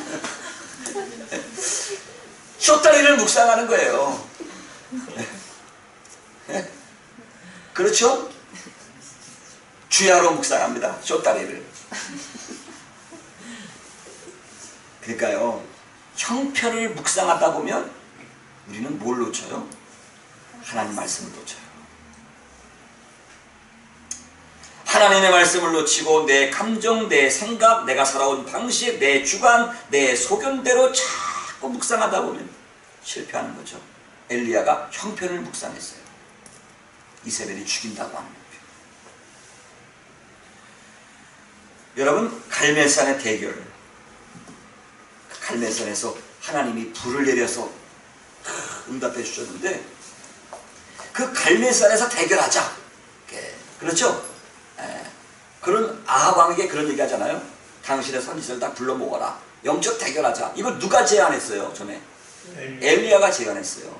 쇼다리를 묵상하는 거예요. 그렇죠? 주야로 묵상합니다. 쇼다리를. 그러니까요 형편을 묵상하다 보면 우리는 뭘 놓쳐요? 하나님 말씀을 놓쳐요. 하나님의 말씀을 놓치고 내 감정, 내 생각, 내가 살아온 방식, 내 주관, 내 소견대로 자꾸 묵상하다 보면 실패하는 거죠. 엘리야가 형편을 묵상했어요. 이세벨이 죽인다고 하는 형편. 여러분, 갈멜산의 대결. 갈멜산에서 하나님이 불을 내려서 응답해 주셨는데 그 갈멜산에서 대결하자. 그렇죠? 그런 아합 왕에게 그런 얘기 하잖아요. 당신의 선지자를 다 불러 모아라. 영적 대결하자. 이걸 누가 제안했어요? 전에 엘리야가 제안했어요.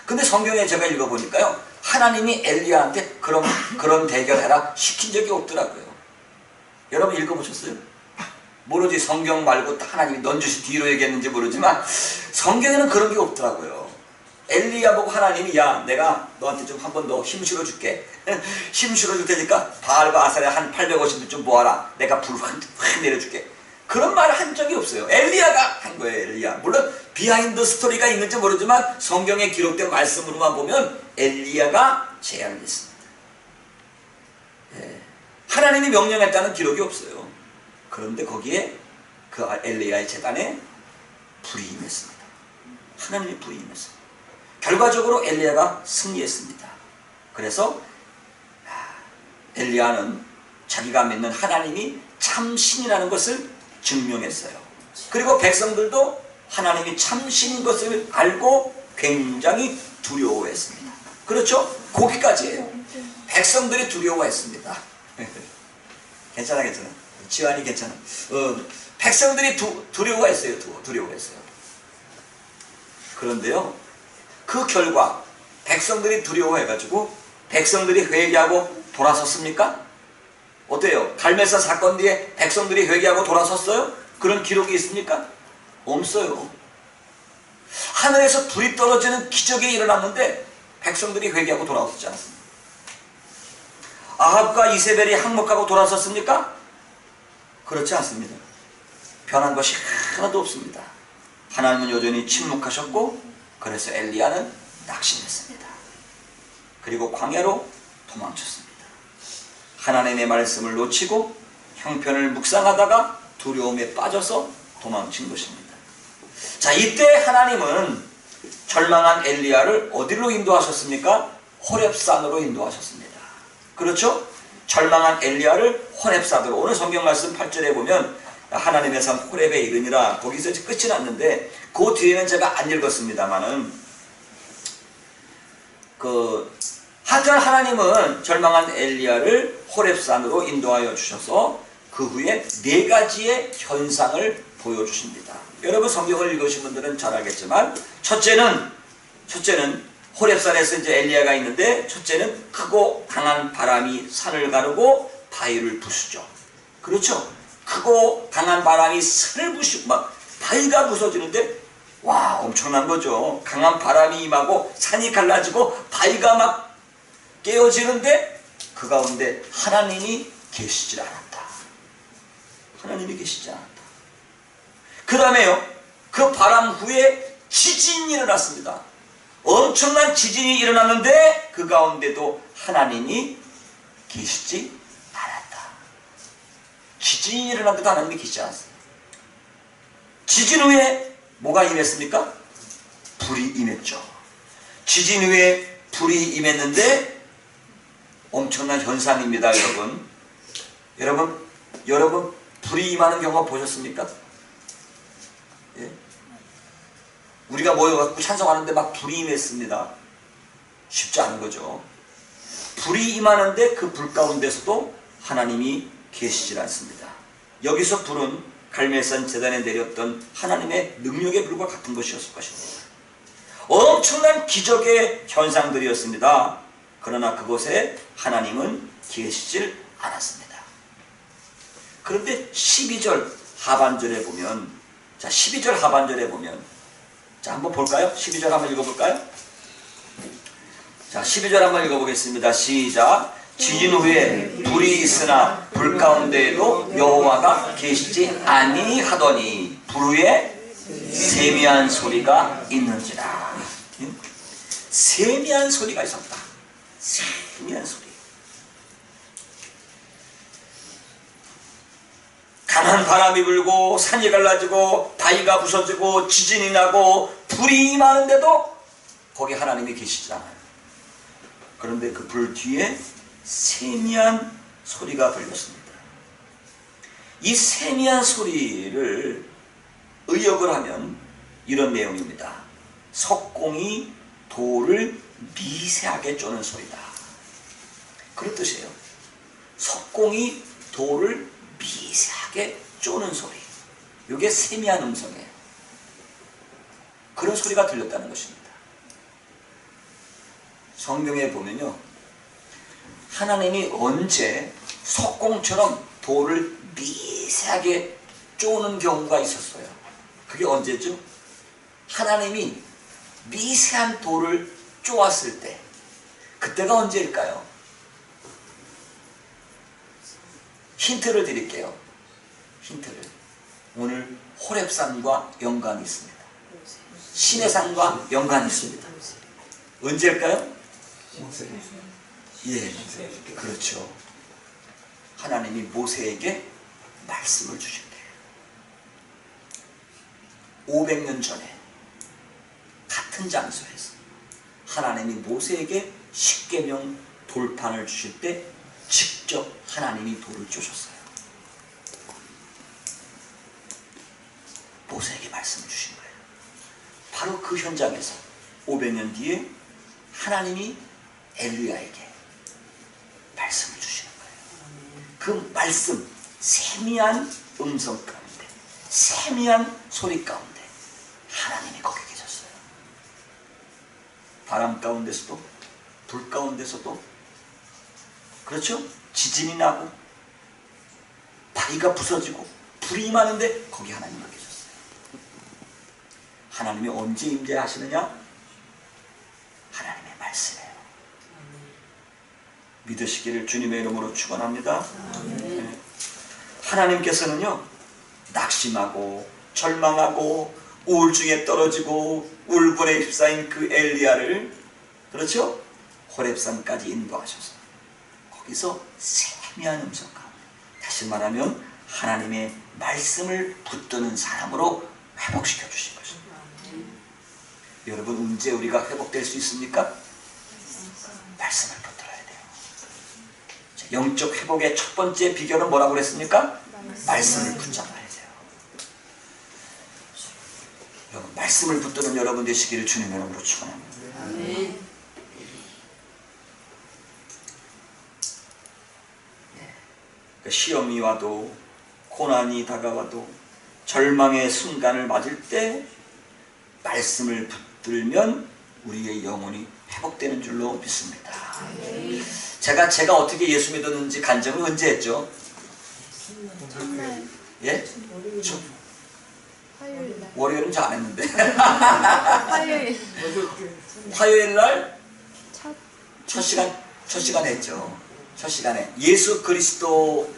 근데 성경에 제가 읽어보니까요 하나님이 엘리야한테 그런 대결해라 시킨 적이 없더라고요. 여러분 읽어보셨어요? 모르지. 성경 말고 하나님이 넌주시 뒤로 얘기했는지 모르지만 성경에는 그런 게 없더라고요. 엘리야 보고 하나님이 야 내가 너한테 좀 한 번 더 힘 실어줄게. 힘 실어줄 테니까 바알과 아사레 한 850을 좀 모아라. 내가 불 확 내려줄게. 그런 말을 한 적이 없어요. 엘리야가 한 거예요. 엘리야. 물론 비하인드 스토리가 있는지 모르지만 성경에 기록된 말씀으로만 보면 엘리야가 제안을 했습니다. 예. 하나님이 명령했다는 기록이 없어요. 그런데 거기에 그 엘리야의 제단에 불이 임했습니다. 하나님이 불이 임했어요. 결과적으로 엘리야가 승리했습니다. 그래서 엘리야는 자기가 믿는 하나님이 참신이라는 것을 증명했어요. 그리고 백성들도 하나님이 참신인 것을 알고 굉장히 두려워했습니다. 그렇죠? 거기까지예요. 백성들이 두려워했습니다. 괜찮아. 지환이 괜찮아. 백성들이 두려워했어요. 두려워했어요. 그런데요, 그 결과 백성들이 두려워해가지고 백성들이 회개하고 돌아섰습니까? 어때요? 갈멜산 사건 뒤에 백성들이 회개하고 돌아섰어요? 그런 기록이 있습니까? 없어요. 하늘에서 불이 떨어지는 기적이 일어났는데 백성들이 회개하고 돌아섰지 않습니까? 아합과 이세벨이 항목하고 돌아섰습니까? 그렇지 않습니다. 변한 것이 하나도 없습니다. 하나님은 여전히 침묵하셨고 그래서 엘리야는 낙심했습니다. 그리고 광야로 도망쳤습니다. 하나님의 말씀을 놓치고 형편을 묵상하다가 두려움에 빠져서 도망친 것입니다. 자, 이때 하나님은 절망한 엘리야를 어디로 인도하셨습니까? 호렙산으로 인도하셨습니다. 그렇죠? 절망한 엘리야를 호렙산으로, 오늘 성경 말씀 8절에 보면 하나님의 산 호렙에 이르니라, 거기서 끝이 났는데 그 뒤에는 제가 안 읽었습니다만은 하여튼 하나님은 절망한 엘리야를 호렙산으로 인도하여 주셔서 그 후에 4가지의 현상을 보여주십니다. 여러분 성경을 읽으신 분들은 잘 알겠지만 첫째는 호렙산에서 이제 엘리야가 있는데, 첫째는 크고 강한 바람이 산을 가르고 바위를 부수죠. 그렇죠? 크고 강한 바람이 산을 부수고 막 바위가 부서지는데, 와, 엄청난 거죠. 강한 바람이 임하고 산이 갈라지고 바위가 막 깨어지는데 그 가운데 하나님이 계시질 않았다. 하나님이 계시지 않았다. 그 다음에요, 그 바람 후에 지진이 일어났습니다. 엄청난 지진이 일어났는데 그 가운데도 하나님이 계시지 않았다. 지진이 일어났는데도 하나님이 계시지 않았어요. 지진 후에 뭐가 임했습니까? 불이 임했죠. 지진 후에 불이 임했는데 엄청난 현상입니다. 여러분 불이 임하는 경우 보셨습니까? 예? 우리가 모여갖고 찬송하는데 막 불이 임했습니다. 쉽지 않은 거죠. 불이 임하는데 그 불 가운데서도 하나님이 계시질 않습니다. 여기서 불은 갈멜산 제단에 내렸던 하나님의 능력의 불과 같은 것이었을 것입니다. 엄청난 기적의 현상들이었습니다. 그러나 그곳에 하나님은 계시질 않았습니다. 그런데 12절 하반절에 보면, 자, 12절 하반절에 보면, 자, 한번 볼까요? 12절 한번 읽어볼까요? 자, 12절 한번 읽어보겠습니다. 시작. 지진 후에 불이 있으나 불 가운데에도 여호와가 계시지 아니하더니 불 위에 세미한 소리가 있는지라. 세미한 소리가 있었다. 세미한 소리. 강한 바람이 불고 산이 갈라지고 바위가 부서지고 지진이 나고 불이 임하는데도 거기 하나님이 계시지 않아요. 그런데 그 불 뒤에 세미한 소리가 들렸습니다. 이 세미한 소리를 의역을 하면 이런 내용입니다. 석공이 돌을 미세하게 쪼는 소리다. 그런 뜻이에요. 석공이 돌을 미세하게 쪼는 소리. 이게 세미한 음성이에요. 그런 소리가 들렸다는 것입니다. 성경에 보면요, 하나님이 언제 석공처럼 돌을 미세하게 쪼는 경우가 있었어요. 그게 언제죠? 하나님이 미세한 돌을 쪼았을 때, 그때가 언제일까요? 힌트를 드릴게요. 힌트를. 오늘 호렙산과 연관이 있습니다. 시내산과 연관이 있습니다. 언제일까요? 예, 그렇죠. 하나님이 모세에게 말씀을 주실 때, 500년 전에 같은 장소에서 하나님이 모세에게 십계명 돌판을 주실 때 직접 하나님이 돌을 쪼셨어요. 모세에게 말씀을 주신 거예요. 바로 그 현장에서 500년 뒤에 하나님이 엘리야에게 말씀을 주시는 거예요. 그 말씀, 세미한 음성 가운데, 세미한 소리 가운데 하나님이 거기 계셨어요. 바람 가운데서도, 불 가운데서도, 그렇죠? 지진이 나고 바위가 부서지고 불이 임하는데 거기 하나님이 계셨어요. 하나님이 언제 임재하시느냐? 하나님의 말씀이에요. 믿으시기를 주님의 이름으로 축원합니다. 네. 하나님께서는요, 낙심하고 절망하고 우울증에 떨어지고 울분에 휩싸인 그 엘리야를, 그렇죠? 호렙산까지 인도하셔서 거기서 세미한 음성 가운데, 다시 말하면 하나님의 말씀을 붙드는 사람으로 회복시켜 주신 것입니다. 여러분, 언제 우리가 회복될 수 있습니까? 말씀을 붙들어야 돼요. 영적 회복의 첫 번째 비결은 뭐라고 그랬습니까? 말씀을 붙잡아야 돼요. 여러분, 말씀을 붙드는 여러분 되시기를 주님의 이름으로 축원합니다. 시험이 와도, 고난이 다가와도, 절망의 순간을 맞을 때 말씀을 붙들면 우리의 영혼이 회복되는 줄로 믿습니다. 제가 어떻게 예수 믿었는지 간증을 언제 했죠? 예? 월요일은 잘 안 했는데. 화요일 날 첫 시간 했죠. 첫 시간에 예수 그리스도를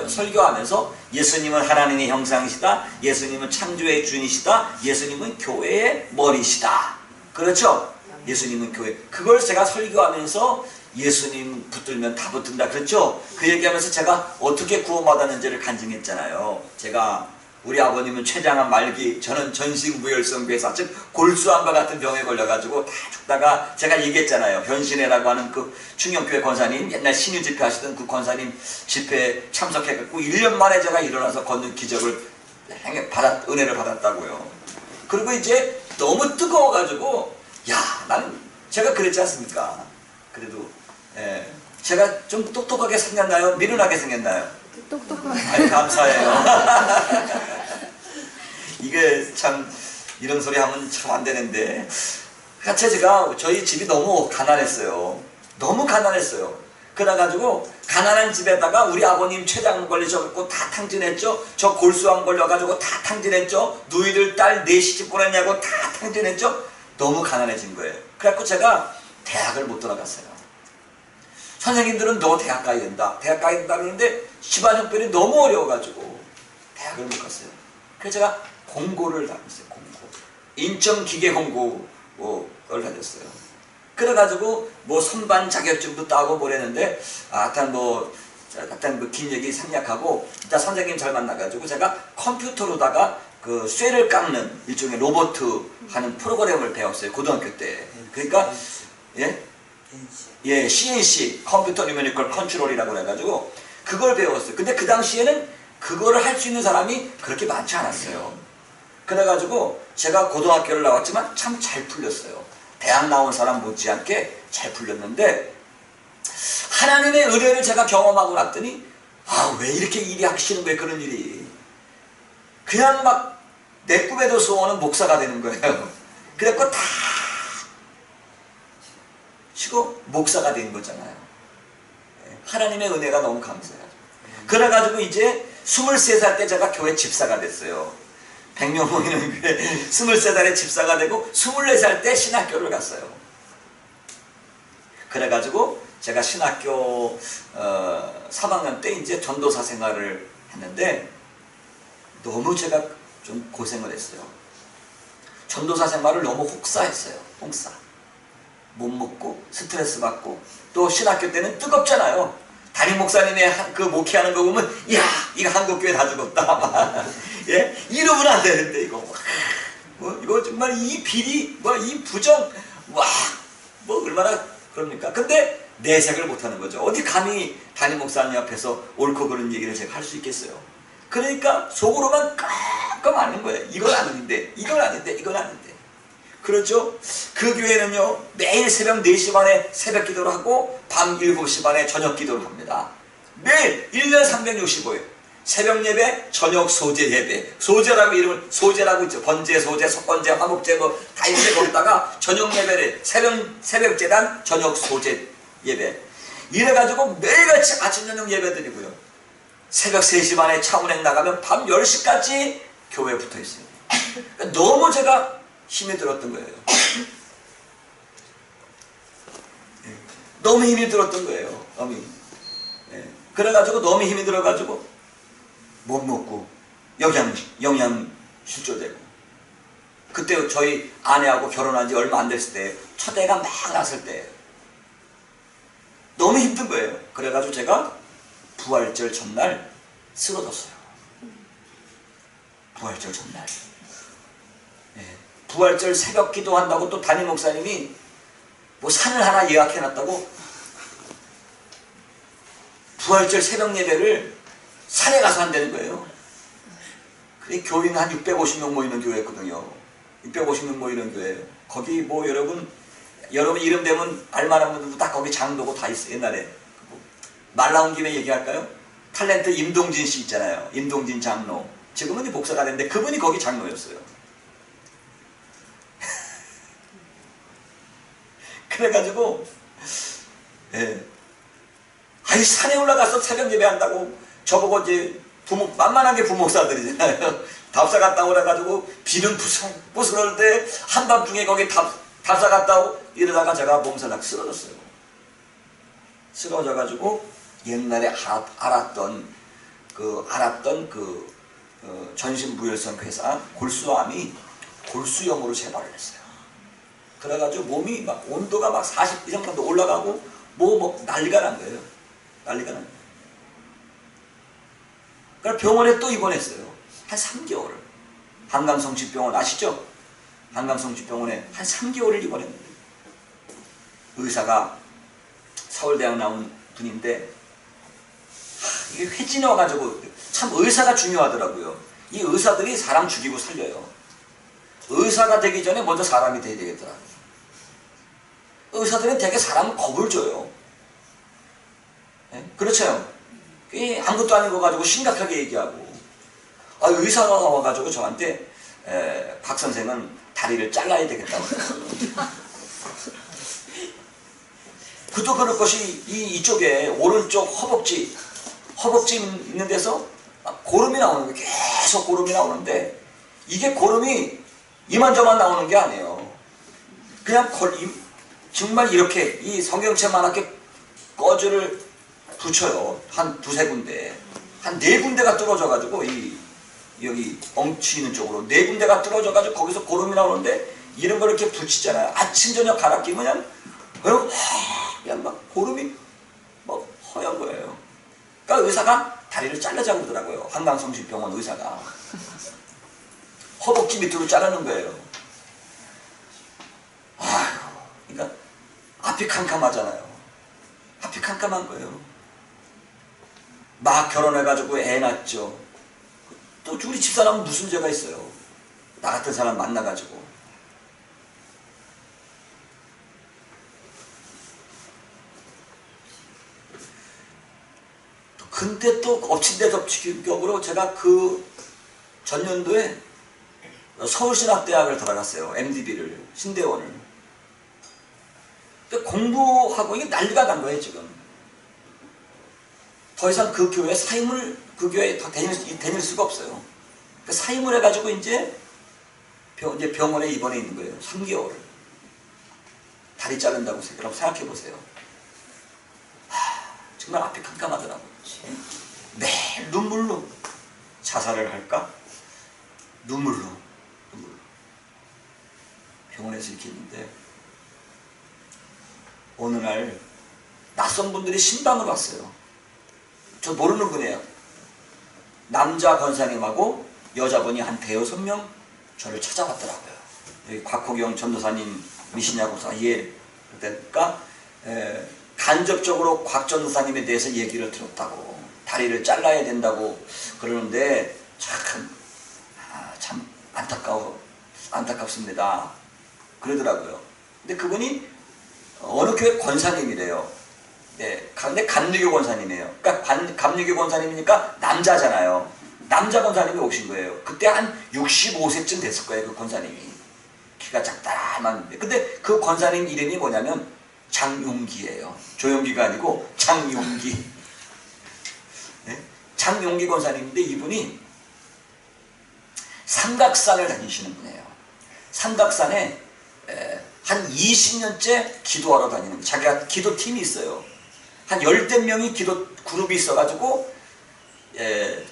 설교하면서 예수님은 하나님의 형상이시다, 예수님은 창조의 주인이시다, 예수님은 교회의 머리시다. 그렇죠? 예수님은 교회. 그걸 제가 설교하면서 예수님 붙들면 다 붙든다. 그렇죠? 그 얘기하면서 제가 어떻게 구원받았는지를 간증했잖아요. 제가 우리 아버님은 췌장암 말기, 저는 전신무혈성 괴사, 즉 골수암과 같은 병에 걸려가지고 다 죽다가 제가 얘기했잖아요. 변신회라고 하는 그 충영교회 권사님, 옛날 신유 집회 하시던 그 권사님 집회에 참석해갖고 1년 만에 제가 일어나서 걷는 기적을 은혜를 받았다고요. 그리고 이제 너무 뜨거워가지고, 나는 제가 그랬지 않습니까? 그래도 제가 좀 똑똑하게 생겼나요? 미련하게 생겼나요? 똑똑하게. 아니, 감사해요. 이게 참, 이런 소리 하면 참 안 되는데, 제가 저희 집이 너무 가난했어요. 너무 가난했어요. 그래가지고 가난한 집에다가 우리 아버님 췌장 걸리셔갖고 다 탕진했죠. 저 골수암 걸려가지고 다 탕진했죠. 누이들 딸 넷이 집 보냈냐고 다 탕진했죠. 너무 가난해진 거예요. 그래갖고 제가 대학을 못 들어갔어요. 선생님들은 너 대학 가야 된다, 대학 가야 된다 그러는데 집안 형편이 너무 어려워가지고 대학을 못 갔어요. 그래서 제가 공고를 다녔어요. 공고. 인천기계공고를 다녔어요. 그래가지고 뭐 선반 자격증도 따고 뭐랬는데, 하여튼 긴 얘기 생략하고, 일단 선생님 잘 만나가지고 제가 컴퓨터로다가 그 쇠를 깎는 일종의 로봇 하는 프로그램을 배웠어요. 고등학교 때. 그러니까 CNC, 컴퓨터 뉴메리컬 컨트롤이라고 해가지고 그걸 배웠어요. 근데 그 당시에는 그거를 할 수 있는 사람이 그렇게 많지 않았어요. 그래가지고 제가 고등학교를 나왔지만 참 잘 풀렸어요. 대학 나온 사람 못지않게 잘 풀렸는데, 하나님의 은혜를 제가 경험하고 났더니, 왜 이렇게 일이 하기 싫은 거예요, 그런 일이. 그냥 막 내 꿈에도 소원은 목사가 되는 거예요. 그래갖고 다 쉬고 목사가 된 거잖아요. 하나님의 은혜가 너무 감사해요. 그래가지고 이제 23살 때 제가 교회 집사가 됐어요. 100명 모이는 교회 23살에 집사가 되고 24살 때 신학교를 갔어요. 그래가지고 제가 신학교 3학년 때 이제 전도사 생활을 했는데 너무 제가 좀 고생을 했어요. 전도사 생활을 너무 혹사했어요. 혹사. 못 먹고 스트레스 받고 또 신학교 때는 뜨겁잖아요. 담임 목사님의 그 목회하는 거 보면 야 이거 한국교회 다 죽었다. 예? 이러면 안 되는데 이거 이거 정말 이 비리 이 부정 뭐 얼마나 그럽니까? 근데 내색을 못하는 거죠. 어디 감히 담임 목사님 앞에서 옳고 그른 얘기를 제가 할 수 있겠어요. 그러니까 속으로만 깜깜 앓는 거예요. 이건 아닌데 이건 아닌데 이건 아닌데. 그렇죠? 그 교회는요 매일 새벽 4시 반에 새벽 기도를 하고 밤 7시 반에 저녁 기도를 합니다. 매일 1년 365일 새벽 예배, 저녁 소제 예배. 소제라고 이름을 소제라고 있죠. 번제, 소제, 석번제, 화목제 뭐 다 있는데 거기다가 저녁 예배를 새벽 제단, 저녁 소제 예배. 이래가지고 매일같이 아침 저녁 예배 드리고요. 새벽 3시 반에 차 운행 나가면 밤 10시까지 교회에 붙어 있어요. 그러니까 너무 제가 힘이 들었던 거예요. 너무 힘이 들었던 거예요. 너무. 그래가지고 너무 힘이 들어가지고 못 먹고 영양 실조되고. 그때 저희 아내하고 결혼한 지 얼마 안 됐을 때 첫 애가 막 났을 때 너무 힘든 거예요. 그래가지고 제가 부활절 전날 쓰러졌어요. 부활절 전날. 부활절 새벽 기도한다고 또 담임 목사님이 뭐 산을 하나 예약해놨다고 부활절 새벽 예배를 산에 가서 한다는 거예요. 그게 교인 한 650명 모이는 교회였거든요. 650명 모이는 교회. 거기 뭐 여러분 이름 되면 알만한 분들도 다 거기 장로고 다 있어요. 옛날에. 말 나온 김에 얘기할까요? 탤런트 임동진 씨 있잖아요. 임동진 장로. 지금은 이제 목사가 됐는데 그분이 거기 장로였어요. 그래가지고 아이 산에 올라가서 새벽 예배한다고 저보고 이제 만만한 게 부목사들이잖아요. 답사 갔다 오래가지고 비는 부스러울 때 한밤중에 거기 답사 갔다 오고 이러다가 제가 몸살락 쓰러졌어요. 쓰러져가지고 옛날에 알았던 전신부열성 회사 골수암이 골수염으로 재발을 했어요. 그래가지고 몸이 막 온도가 막 40 이상까지 올라가고 뭐 난리가 난 거예요. 난리가 난 거예요. 그래서 병원에 또 입원했어요. 한 3개월. 한강성취병원 아시죠? 한강성취병원에 한 3개월을 입원했는데 의사가 서울대학 나온 분인데 이게 회진이 와가지고 참 의사가 중요하더라고요. 이 의사들이 사람 죽이고 살려요. 의사가 되기 전에 먼저 사람이 돼야 되겠더라고요. 의사들은 되게 사람을 겁을 줘요. 그렇죠? 아무것도 아닌 거 가지고 심각하게 얘기하고. 의사가 와가지고 저한테 박 선생은 다리를 잘라야 되겠다고. 그도 그럴 것이 이쪽에 오른쪽 허벅지 있는 데서 고름이 나오는 거예요. 계속 고름이 나오는데 이게 고름이 이만저만 나오는 게 아니에요. 그냥 정말 이렇게 이 성경책만하게 꺼즈를 붙여요. 한 2-3군데. 한 4군데가 뚫어져가지고 여기 엉치 있는 쪽으로 4군데가 뚫어져가지고 거기서 고름이 나오는데 이런 걸 이렇게 붙이잖아요. 아침 저녁 갈아 끼면 그냥 막 고름이 막 허연 거예요. 그러니까 의사가 다리를 잘라자고 그러더라고요. 한강성심병원 의사가. 허벅지 밑으로 자르는 거예요. 그러니까 앞이 캄캄하잖아요. 앞이 캄캄한 거예요. 막 결혼해가지고 애 낳죠. 또 우리 집사람은 무슨 죄가 있어요. 나 같은 사람 만나가지고. 근데 또 엎친 데 덮친 격으로 제가 그 전년도에 서울신학대학을 들어갔어요. MDB를 신대원을. 공부하고 이게 난리가 난 거예요 지금. 더 이상 그 교회 사임을 그 교회에 더 다닐 수가 없어요. 사임을 해가지고 이제 병원에 입원해 있는 거예요. 3개월. 다리 자른다고 생각해 보세요. 정말 앞이 깜깜하더라고요. 매일 눈물로 자살을 할까? 눈물로 병원에서 이렇게 있는데 어느 날 낯선 분들이 신방을 왔어요. 저 모르는 분이에요. 남자 권사님하고 여자분이 한 5-6명 저를 찾아왔더라고요. 여기 곽호경 전도사님이시냐고 해서 예. 그러니까 간접적으로 곽 전도사님에 대해서 얘기를 들었다고, 다리를 잘라야 된다고 그러는데 참 안타깝습니다. 그러더라고요. 근데 그분이 어느 교회 권사님이래요. 네, 근데 감리교 권사님이에요. 그러니까 감리교 권사님이니까 남자잖아요. 남자 권사님이 오신 거예요. 그때 한 65세쯤 됐을 거예요. 그 권사님이. 키가 작다만데. 근데 그 권사님 이름이 뭐냐면 장용기예요. 조용기가 아니고 장용기. 네? 장용기 권사님인데 이분이 삼각산을 다니시는 분이에요. 삼각산에 한 20년째 기도하러 다니는 거예요. 자기가 기도팀이 있어요. 한 10대 명이 기도 그룹이 있어가지고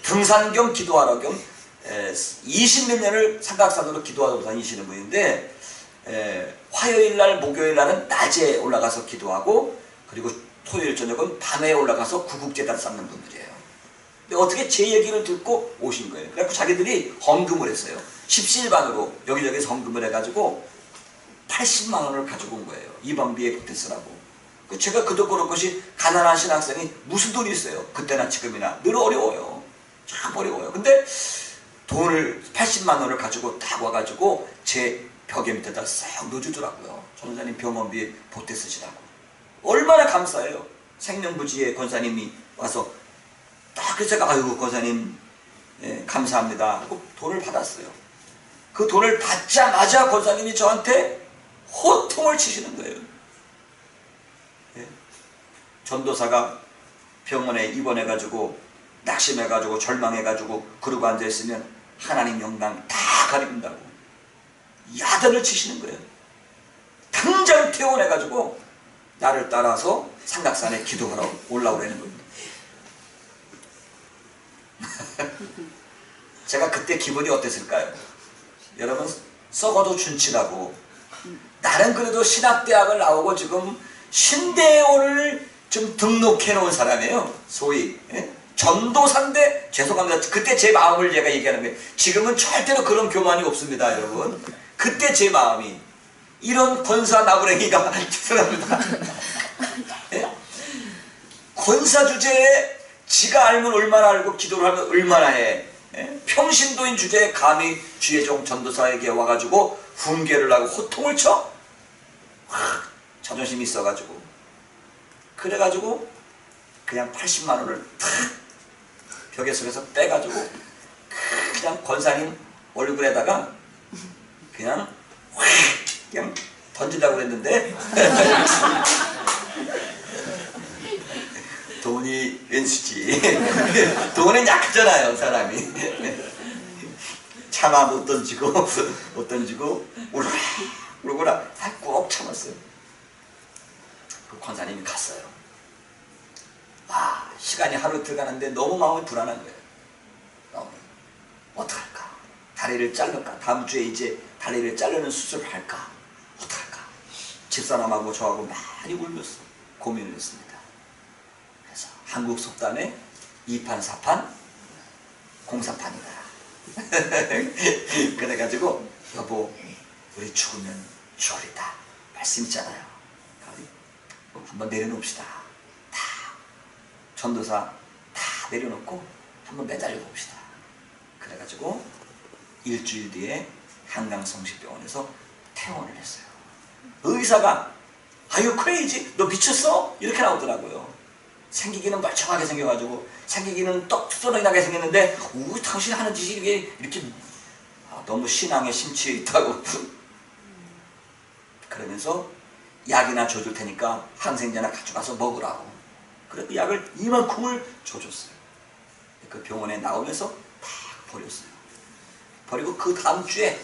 등산 겸 기도하러 겸 20몇 년을 삼각산으로 기도하러 다니시는 분인데 화요일날 목요일날은 낮에 올라가서 기도하고 그리고 토요일 저녁은 밤에 올라가서 구국제단 쌓는 분들이에요. 근데 어떻게 제 얘기를 듣고 오신 거예요. 그래서 자기들이 헌금을 했어요. 십시일반으로 여기저기서 헌금을 해가지고 80만 원을 가지고 온 거예요. 이번비에 그때 쓰라고. 제가 그도 그럴 것이 가난한 신학생이 무슨 돈이 있어요. 그때나 지금이나 늘 어려워요. 참 어려워요. 근데 돈을 80만 원을 가지고 딱 와가지고 제 벽에 밑에다 싹 넣어주더라고요. 전도사님 병원비에 보태 쓰시라고. 얼마나 감사해요. 생명부지의 권사님이 와서 딱 그래서 제가 아유 권사님 감사합니다 하고 돈을 받았어요. 그 돈을 받자마자 권사님이 저한테 호통을 치시는 거예요. 전도사가 병원에 입원해가지고 낙심해가지고 절망해가지고 그러고 앉아있으면 하나님 영광 다 가린다고 야단을 치시는 거예요. 당장 퇴원해가지고 나를 따라서 삼각산에 기도하러 올라오라는 겁니다. 제가 그때 기분이 어땠을까요? 여러분 썩어도 준치라고 나는 그래도 신학대학을 나오고 지금 신대원을 좀 등록해 놓은 사람이에요. 소위 전도사인데 죄송합니다. 그때 제 마음을 제가 얘기하는 거예요. 지금은 절대로 그런 교만이 없습니다. 여러분 그때 제 마음이 이런 권사 나부랭이가 죄송합니다. 권사 주제에 지가 알면 얼마나 알고 기도를 하면 얼마나 해. 평신도인 주제에 감히 주의 종 전도사에게 와가지고 훈계를 하고 호통을 쳐? 자존심이 있어가지고 그래가지고 그냥 80만 원을 탁 벽에 속에서 빼가지고 그냥 권사님 얼굴에다가 그냥 던지려고 그랬는데 돈이 왼수지. 돈은 약하잖아요 사람이. 차마 못 던지고 울고라 꼭 참았어요. 그 권사님이 갔어요. 와 시간이 하루 이틀 가는데 너무 마음이 불안한 거예요. 너무 어떡할까? 다리를 자를까? 다음 주에 이제 다리를 자르는 수술을 할까? 어떡할까? 집사람하고 저하고 많이 울면서 고민을 했습니다. 그래서 한국 속담에 2판 4판 공사판이다. 그래가지고 여보 우리 죽으면 죽으리다 말씀 있잖아요. 한번 내려놓읍시다. 다 전도사 다 내려놓고 한번 매달려 봅시다. 그래가지고 일주일 뒤에 한강성시병원에서 퇴원을 했어요. 의사가 아유 크레이지 너 미쳤어? 이렇게 나오더라고요. 생기기는 멀쩡하게 생겨가지고 생기기는 떡소리나게 생겼는데 당신 하는 짓이 이렇게 너무 신앙에 심취해 있다고 그러면서 약이나 줘줄 테니까 항생제나 가져가서 먹으라고. 그래 그 약을 이만큼을 줘줬어요. 그 병원에 나오면서 다 버렸어요. 버리고 그 다음 주에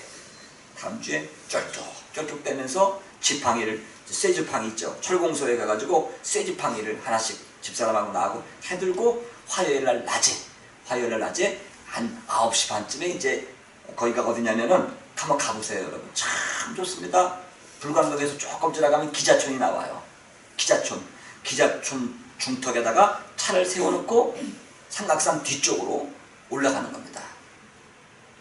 쩔뚝대면서 지팡이를, 쇠지팡이 있죠. 철공소에 가가지고 쇠지팡이를 하나씩 집사람하고 나하고 해들고 화요일날 낮에 한 9시 반쯤에 이제 거기가 어디냐면은 한번 가보세요 여러분. 참 좋습니다. 불광동에서 조금 지나가면 기자촌이 나와요. 기자촌 중턱에다가 차를 세워놓고 삼각산 뒤쪽으로 올라가는 겁니다.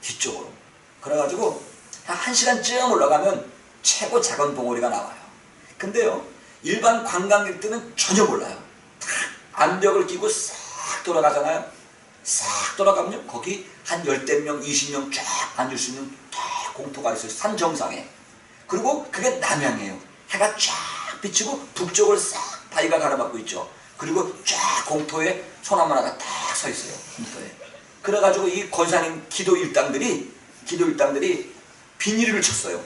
뒤쪽으로. 그래가지고 한 1시간쯤 올라가면 최고 작은 봉우리가 나와요. 근데요, 일반 관광객들은 전혀 몰라요. 암벽을 끼고 싹 돌아가잖아요. 싹 돌아가면 거기 한 10명, 20명 쫙 앉을 수 있는 딱 공터가 있어요. 산 정상에. 그리고 그게 남향이에요. 해가 쫙 비치고 북쪽을 싹 바위가 가로막고 있죠. 그리고 쫙 공터에 소나무 하나가 딱 서 있어요. 공터에. 그래가지고 이 권사님 기도 일당들이 비닐을 쳤어요.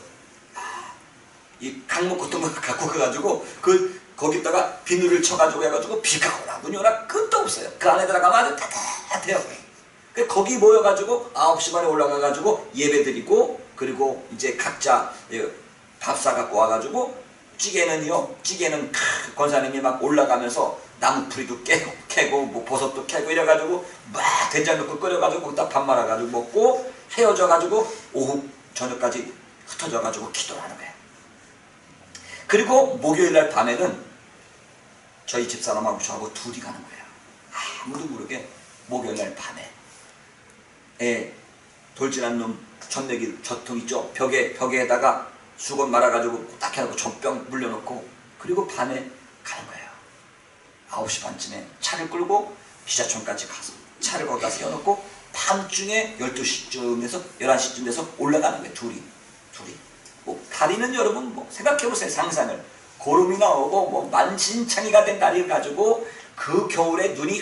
이 강목 같은 거 갖고 가가지고 거기다가 비닐을 쳐가지고 해가지고 비가 오나 눈이 오나 끝도 없어요. 그 안에 들어가면 아주 따뜻해요. 거기 모여가지고 9시 반에 올라가가지고 예배 드리고, 그리고 이제 각자 밥 사갖고 와가지고 찌개는 권사님이 막 올라가면서 나무 풀이도 캐고 뭐 버섯도 캐고 이래가지고 막 된장 넣고 끓여가지고 거기다 밥 말아가지고 먹고 헤어져가지고 오후 저녁까지 흩어져가지고 기도를 하는 거예요. 그리고 목요일날 밤에는 저희 집사람하고 저하고 둘이 가는 거예요. 아무도 모르게 목요일날 밤에 돌진한 놈 전내기 젖통 있죠. 벽에다가 수건 말아가지고 딱 해놓고 젖병 물려놓고, 그리고 밤에 가는 거예요. 9시 반쯤에 차를 끌고 기자촌까지 가서 차를 거기다 세워놓고 밤중에 12시쯤 돼서 11시쯤 돼서 올라가는 거예요. 둘이. 뭐 다리는 여러분 뭐 생각해보세요. 상상을. 고름이나 오고 뭐 만신창이가 된 다리를 가지고 그 겨울에 눈이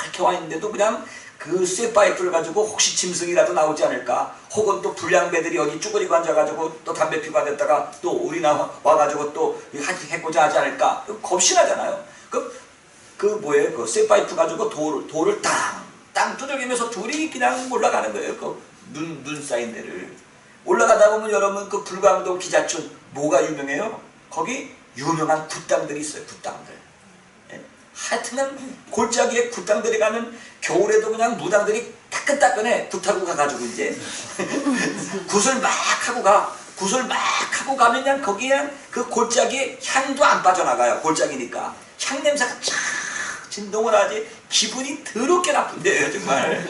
이렇게 와 있는데도 그냥 그 쇠파이프를 가지고 혹시 짐승이라도 나오지 않을까, 혹은 또 불량배들이 여기 쭈그리고 앉아가지고 또 담배 피고 앉았다가 또 우리나 와가지고 또 해코자 하지 않을까, 겁신하잖아요. 그 쇠파이프 가지고 돌을 땅 두들기면서 둘이 그냥 올라가는 거예요. 눈 쌓인 데를 올라가다 보면 여러분 그 불광동 기자촌 뭐가 유명해요? 거기 유명한 굿당들이 있어요. 굿당들. 하여튼은 골짜기에 굿당들이 가면 겨울에도 그냥 무당들이 따끈따끈해. 굿하고 가가지고 이제 굿을 막 하고 가면 그냥 거기에 그 골짜기에 향도 안 빠져나가요. 골짜기니까 향냄새가 쫙 진동을 하지. 기분이 더럽게 나쁜데요 정말.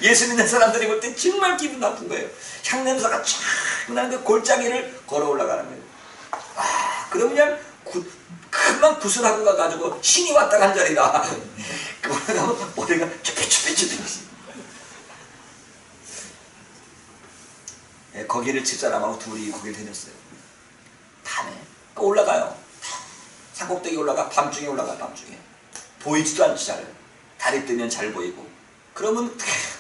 예수 믿는 사람들이 볼 때 정말 기분 나쁜 거예요. 향냄새가 쫙 나는 그 골짜기를 걸어 올라가는 거예요. 그러면 그냥 금방 굿을 하고 가가지고 신이 왔다 간 자리라. 그거에 가면 머리가 쭈뼛쭈뼛 거기를 집사람하고 둘이 거기를 다녔어요. 밤에 올라가요. 산꼭대기 올라가. 밤중에 올라가. 밤중에 보이지도 않지. 잘 달이 뜨면 잘 보이고. 그러면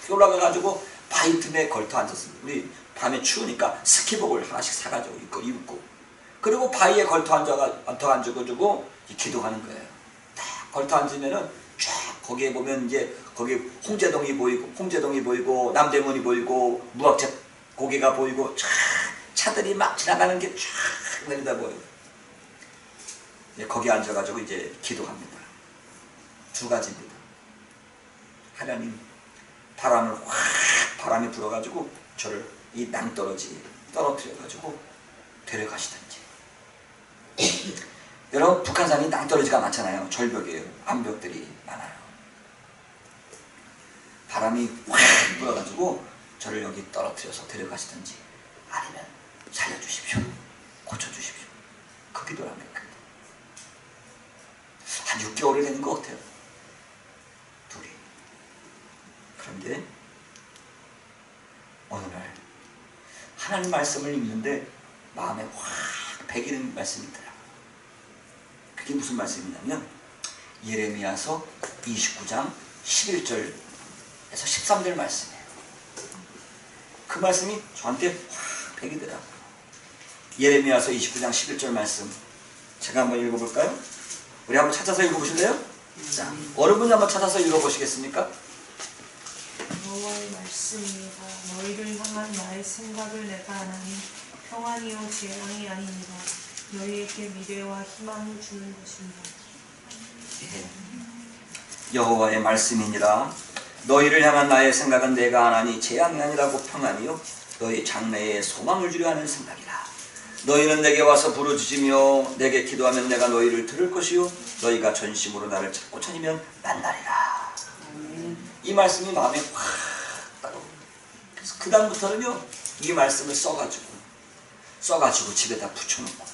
올라가가지고 바위 틈에 걸터 앉았습니다. 우리 밤에 추우니까 스키복을 하나씩 사가지고 입고 그리고 바위에 걸터 앉아가지고 기도하는 거예요. 딱 걸터 앉으면은 쫙 거기에 보면 이제 거기 홍제동이 보이고 남대문이 보이고 무학재 고개가 보이고 쫙 차들이 막 지나가는 게 쫙 내리다 보여요. 거기 앉아가지고 이제 기도합니다. 두 가지입니다. 하나님, 바람이 불어가지고 저를 이 낭떠러지에 떨어뜨려가지고 데려가시든지. 여러분 북한산이 낭떠러지가 많잖아요. 절벽이에요. 암벽들이 많아요. 바람이 확 불어가지고 저를 여기 떨어뜨려서 데려가시든지, 아니면 살려주십시오. 고쳐주십시오. 그 기도를 합니다. 한 6개월이 되는 것 같아요. 둘이. 그런데 어느 날 하나님 말씀을 읽는데 마음에 확 배기는 말씀이 있더라. 그게 무슨 말씀이냐면 예레미야서 29장 11절에서 13절 말씀이에요. 그 말씀이 저한테 확 배기더라. 예레미야서 29장 11절 말씀 제가 한번 읽어볼까요? 우리 한번 찾아서 읽어보실래요? 자, 어느 분이 한번 찾아서 읽어보시겠습니까? 여호와의 말씀이니라. 너희를 향한 나의 생각을 내가 아나니 평안이요 재앙이 아니니라. 너희에게 미래와 희망을 주는 것입니다. 여호와의 말씀이니라. 너희를 향한 나의 생각은 내가 아나니 재앙이 아니라고 평안이요 너희 장래에 소망을 주려 하는 생각이라. 너희는 내게 와서 부르짖으며 내게 기도하면 내가 너희를 들을 것이요 너희가 전심으로 나를 찾고 찾으면 만나리라. 이 말씀이 마음에 확 따로. 그래서 그 다음부터는요 이 말씀을 써가지고 집에다 붙여놓고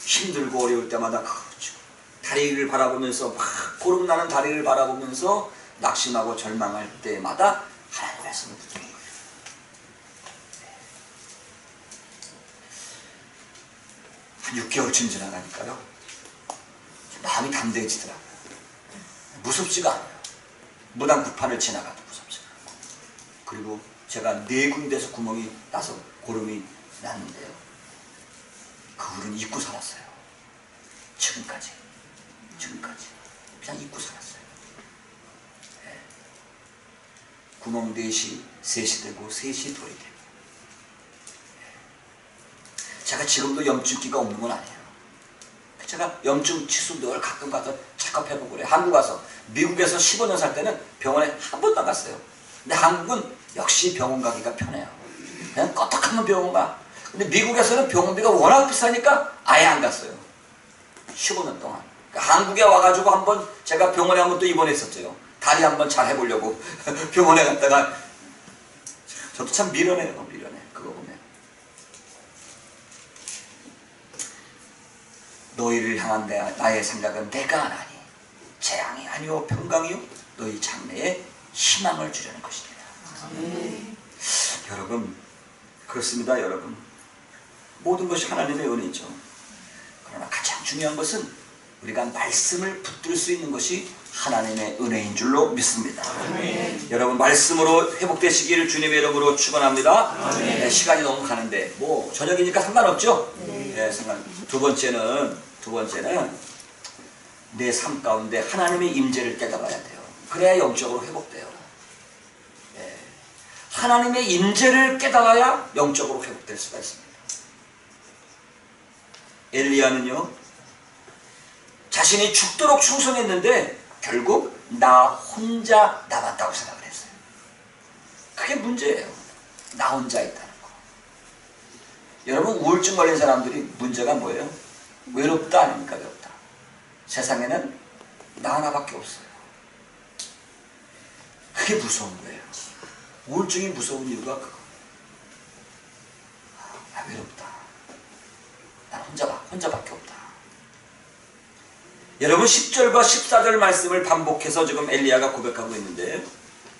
힘들고 어려울 때마다 그거 붙이고 다리를 바라보면서 막 고름나는 다리를 바라보면서 낙심하고 절망할 때마다 하나님의 말씀을 붙여놓은 거예요. 한 6개월쯤 지나가니까요 마음이 담대해지더라고요. 무섭지가 않아요. 무당 구판을 지나가도 무섭지가 않고. 그리고 제가 4군데에서 구멍이 나서 고름이 났는데요 그 굴은 잊고 살았어요. 지금까지 그냥 잊고 살았어요. 네. 구멍 4시 3시 되고 3시 돌이 되고. 제가 지금도 염증기가 없는 건 아니에요. 제가 염증 치수 늘 가끔 가서 체크업해보고 그래요. 한국 가서 미국에서 15년 살 때는 병원에 한 번도 안 갔어요. 근데 한국은 역시 병원 가기가 편해요. 그냥 껐덕하면 병원 가. 근데 미국에서는 병원비가 워낙 비싸니까 아예 안 갔어요. 15년 동안. 그러니까 한국에 와가지고 한번 제가 병원에 한번 또 입원했었죠. 다리 한번 잘 해보려고 병원에 갔다가 저도 참 미련해요. 그거 보면. 너희를 향한 나의 생각은 내가 아나니 재앙이 아니오 평강이요 너희 장래에 희망을 주려는 것이니라. 여러분 그렇습니다. 여러분 모든 것이 하나님의 은혜죠. 그러나 가장 중요한 것은 우리가 말씀을 붙들 수 있는 것이 하나님의 은혜인 줄로 믿습니다. 여러분 말씀으로 회복되시기를 주님의 이름으로 축원합니다. 네, 시간이 너무 가는데 뭐 저녁이니까 상관없죠. 네, 두 번째는 내 삶 가운데 하나님의 임재를 깨달아야 돼요. 그래야 영적으로 회복돼요. 네. 하나님의 임재를 깨달아야 영적으로 회복될 수가 있습니다. 엘리야는요 자신이 죽도록 충성했는데 결국 나 혼자 남았다고 생각을 했어요. 그게 문제예요. 나 혼자 있다는 거. 여러분 우울증 걸린 사람들이 문제가 뭐예요? 외롭다 아닙니까? 외롭다. 세상에는 나 하나밖에 없어요. 그게 무서운 거예요. 우울증이 무서운 이유가 그거. 나 외롭다. 난 혼자밖에 없다. 여러분 10절과 14절 말씀을 반복해서 지금 엘리야가 고백하고 있는데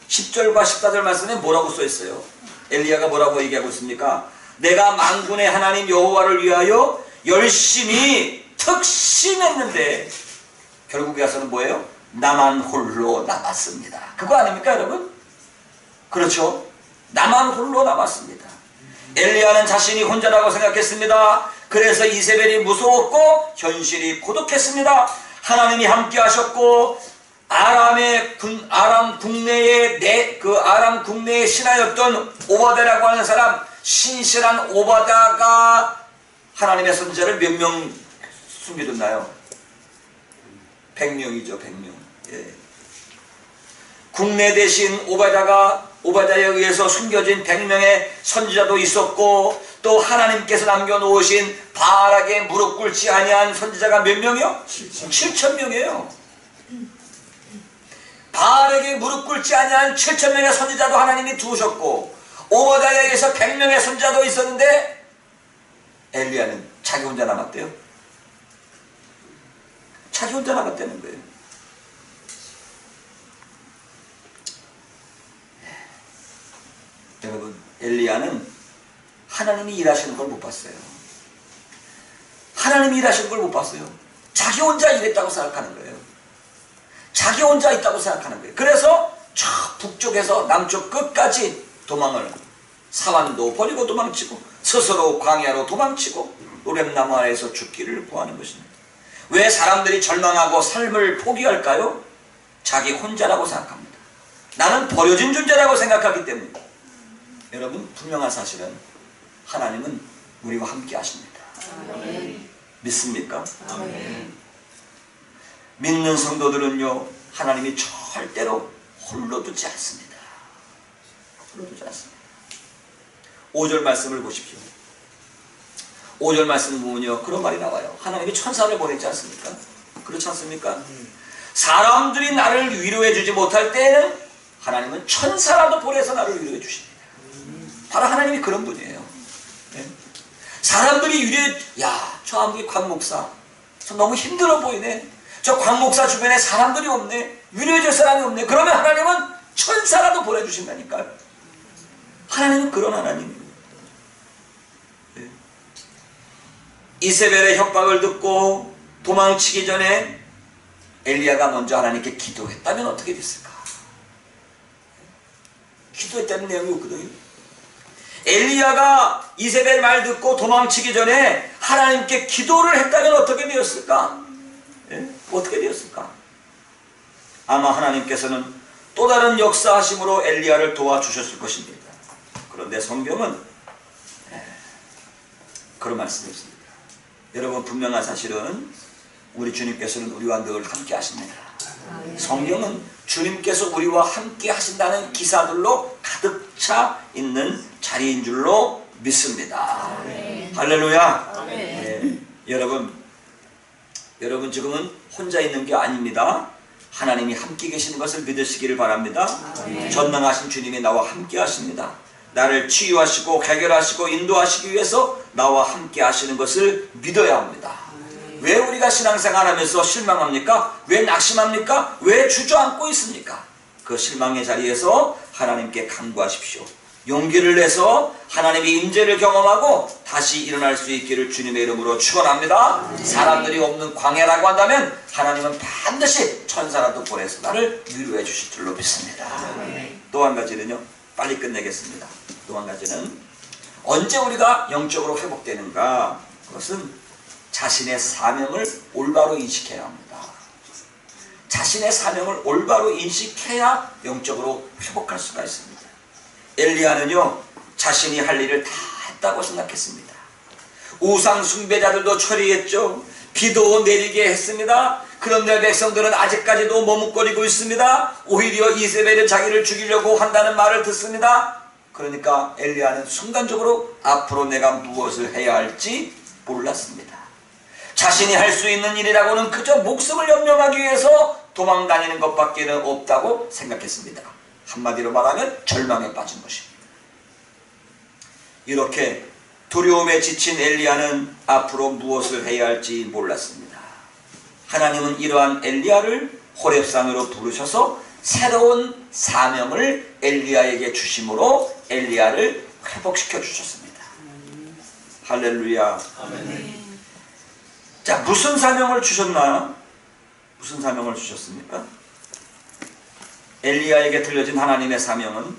10절과 14절 말씀에 뭐라고 써 있어요? 엘리야가 뭐라고 얘기하고 있습니까? 내가 만군의 하나님 여호와를 위하여 열심히 특심했는데 결국에 가서는 뭐예요? 나만 홀로 남았습니다. 그거 아닙니까 여러분? 그렇죠? 나만 홀로 남았습니다. 엘리야는 자신이 혼자라고 생각했습니다. 그래서 이세벨이 무서웠고 현실이 고독했습니다. 하나님이 함께 하셨고 아람 국내의 신하였던 오바다라고 하는 사람, 신실한 오바다가 하나님의 선지자를 몇 명 숨겨줬나요? 100명이죠. 100명. 예. 국내 대신 오바다에 의해서 숨겨진 100명의 선지자도 있었고 또 하나님께서 남겨놓으신 바알에게 무릎 꿇지 아니한 선지자가 몇 명이요? 7,000명이에요. 바알에게 무릎 꿇지 아니한 7,000명의 선지자도 하나님이 두셨고 오바다에 의해서 100명의 선지자도 있었는데 엘리야는 자기 혼자 남았대요. 자기 혼자 남았다는 거예요. 여러분 엘리야는 하나님이 일하시는 걸 못 봤어요. 하나님이 일하시는 걸 못 봤어요. 자기 혼자 일했다고 생각하는 거예요. 자기 혼자 있다고 생각하는 거예요. 그래서 저 북쪽에서 남쪽 끝까지 도망을 사환도 버리고 도망치고 스스로 광야로 도망치고 노렘나무 아래에서 죽기를 구하는 것입니다. 왜 사람들이 절망하고 삶을 포기할까요? 자기 혼자라고 생각합니다. 나는 버려진 존재라고 생각하기 때문입니다. 여러분, 분명한 사실은 하나님은 우리와 함께 하십니다. 아멘. 믿습니까? 아멘. 믿는 성도들은요, 하나님이 절대로 홀로 두지 않습니다. 홀로 두지 않습니다. 5절 말씀을 보십시오. 5절 말씀 보면요, 그런 말이 나와요. 하나님이 천사를 보냈지 않습니까? 그렇지 않습니까? 사람들이 나를 위로해 주지 못할 때에는 하나님은 천사라도 보내서 나를 위로해 주십니다. 바로 하나님이 그런 분이에요. 네? 사람들이 저 한국의 관 목사, 저 너무 힘들어 보이네. 저 관 목사 주변에 사람들이 없네. 위로해 줄 사람이 없네. 그러면 하나님은 천사라도 보내주신다니까요. 하나님은 그런 하나님이에요. 네. 이세벨의 협박을 듣고 도망치기 전에 엘리야가 먼저 하나님께 기도했다면 어떻게 됐을까? 기도했다는 내용이 없거든요. 엘리야가 이세벨 말 듣고 도망치기 전에 하나님께 기도를 했다면 어떻게 되었을까? 예? 어떻게 되었을까? 아마 하나님께서는 또 다른 역사하심으로 엘리야를 도와주셨을 것입니다. 그런데 성경은 그런 말씀이 없습니다. 여러분, 분명한 사실은 우리 주님께서는 우리와 늘 함께 하십니다. 성경은 주님께서 우리와 함께 하신다는 기사들로 가득 차 있는 자리인 줄로 믿습니다. 아멘. 할렐루야. 아멘. 네. 여러분 지금은 혼자 있는 게 아닙니다. 하나님이 함께 계시는 것을 믿으시기를 바랍니다. 아멘. 전능하신 주님이 나와 함께 하십니다. 나를 치유하시고 해결하시고 인도하시기 위해서 나와 함께 하시는 것을 믿어야 합니다. 왜 우리가 신앙생활하면서 실망합니까? 왜 낙심합니까? 왜 주저앉고 있습니까? 그 실망의 자리에서 하나님께 간구하십시오. 용기를 내서 하나님의 임재를 경험하고 다시 일어날 수 있기를 주님의 이름으로 축원합니다. 사람들이 없는 광야라고 한다면 하나님은 반드시 천사라도 보내서 나를 위로해 주실 줄로 믿습니다. 또 한 가지는요, 빨리 끝내겠습니다. 또 한 가지는 언제 우리가 영적으로 회복되는가? 그것은 자신의 사명을 올바로 인식해야 합니다. 자신의 사명을 올바로 인식해야 영적으로 회복할 수가 있습니다. 엘리야는요, 자신이 할 일을 다 했다고 생각했습니다. 우상 숭배자들도 처리했죠. 비도 내리게 했습니다. 그런데 백성들은 아직까지도 머뭇거리고 있습니다. 오히려 이세벨은 자기를 죽이려고 한다는 말을 듣습니다. 그러니까 엘리야는 순간적으로 앞으로 내가 무엇을 해야 할지 몰랐습니다. 자신이 할 수 있는 일이라고는 그저 목숨을 연명하기 위해서 도망다니는 것밖에는 없다고 생각했습니다. 한마디로 말하면 절망에 빠진 것입니다. 이렇게 두려움에 지친 엘리야는 앞으로 무엇을 해야 할지 몰랐습니다. 하나님은 이러한 엘리야를 호렙산으로 부르셔서 새로운 사명을 엘리야에게 주심으로 엘리야를 회복시켜 주셨습니다. 할렐루야. 아멘. 자, 무슨 사명을 주셨나요? 무슨 사명을 주셨습니까? 엘리야에게 들려진 하나님의 사명은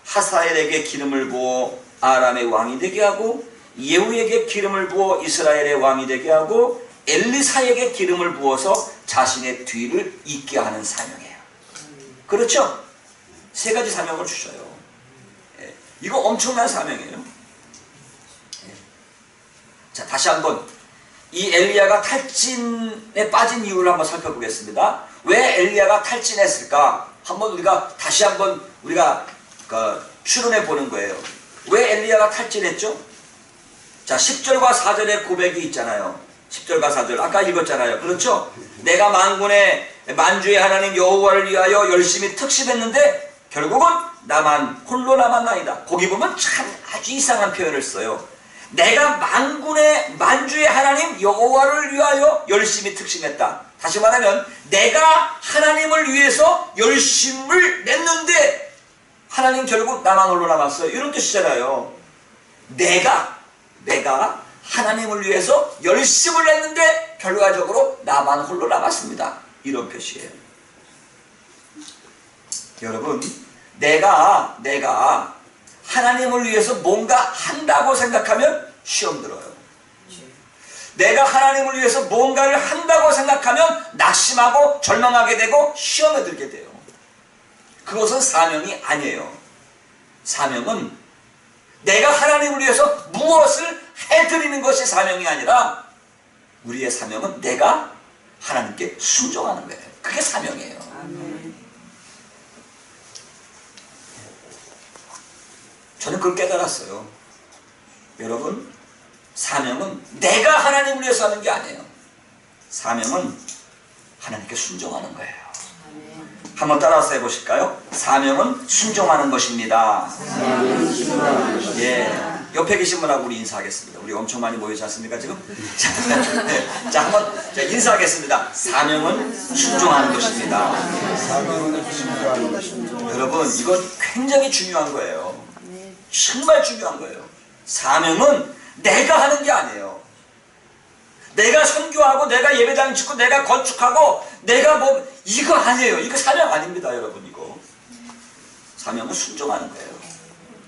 하사엘에게 기름을 부어 아람의 왕이 되게 하고, 예후에게 기름을 부어 이스라엘의 왕이 되게 하고, 엘리사에게 기름을 부어서 자신의 뒤를 잇게 하는 사명이에요. 그렇죠? 세 가지 사명을 주셔요. 이거 엄청난 사명이에요. 자, 다시 한번 이 엘리야가 탈진에 빠진 이유를 한번 살펴보겠습니다. 왜 엘리야가 탈진했을까? 다시 한번 우리가 추론해 보는 거예요. 왜 엘리야가 탈진했죠? 자, 10절과 4절의 고백이 있잖아요. 10절과 4절 아까 읽었잖아요. 그렇죠? 내가 만주의 하나님 여호와를 위하여 열심히 특심했는데 결국은 나만 홀로 남았나이다. 거기 보면 참 아주 이상한 표현을 써요. 내가 만주의 하나님 여호와를 위하여 열심히 특심했다. 다시 말하면 내가 하나님을 위해서 열심을 냈는데 하나님 결국 나만 홀로 남았어요. 이런 뜻이잖아요. 내가 하나님을 위해서 열심을 냈는데 결과적으로 나만 홀로 남았습니다. 이런 표시예요. 여러분, 내가 하나님을 위해서 뭔가 한다고 생각하면 시험 들어요. 내가 하나님을 위해서 뭔가를 한다고 시작하면 낙심하고 절망하게 되고 시험에 들게 돼요. 그것은 사명이 아니에요. 사명은 내가 하나님을 위해서 무엇을 해드리는 것이 사명이 아니라 우리의 사명은 내가 하나님께 순종하는 거예요. 그게 사명이에요. 저는 그걸 깨달았어요. 여러분, 사명은 내가 하나님을 위해서 하는 게 아니에요. 사명은 하나님께 순종하는 거예요. 한번 따라서 해보실까요? 사명은 순종하는 것입니다. 예, 옆에 계신 분하고 우리 인사하겠습니다. 우리 엄청 많이 모이지 않습니까 지금? 자, 한번 인사하겠습니다. 사명은 순종하는 것입니다. 여러분, 이건 굉장히 중요한 거예요. 정말 중요한 거예요. 사명은 내가 하는 게 아니에요. 내가 선교하고 내가 예배당 짓고 내가 건축하고 내가 뭐 이거 아니에요. 이거 사명 아닙니다. 여러분, 이거 사명은 순종하는 거예요.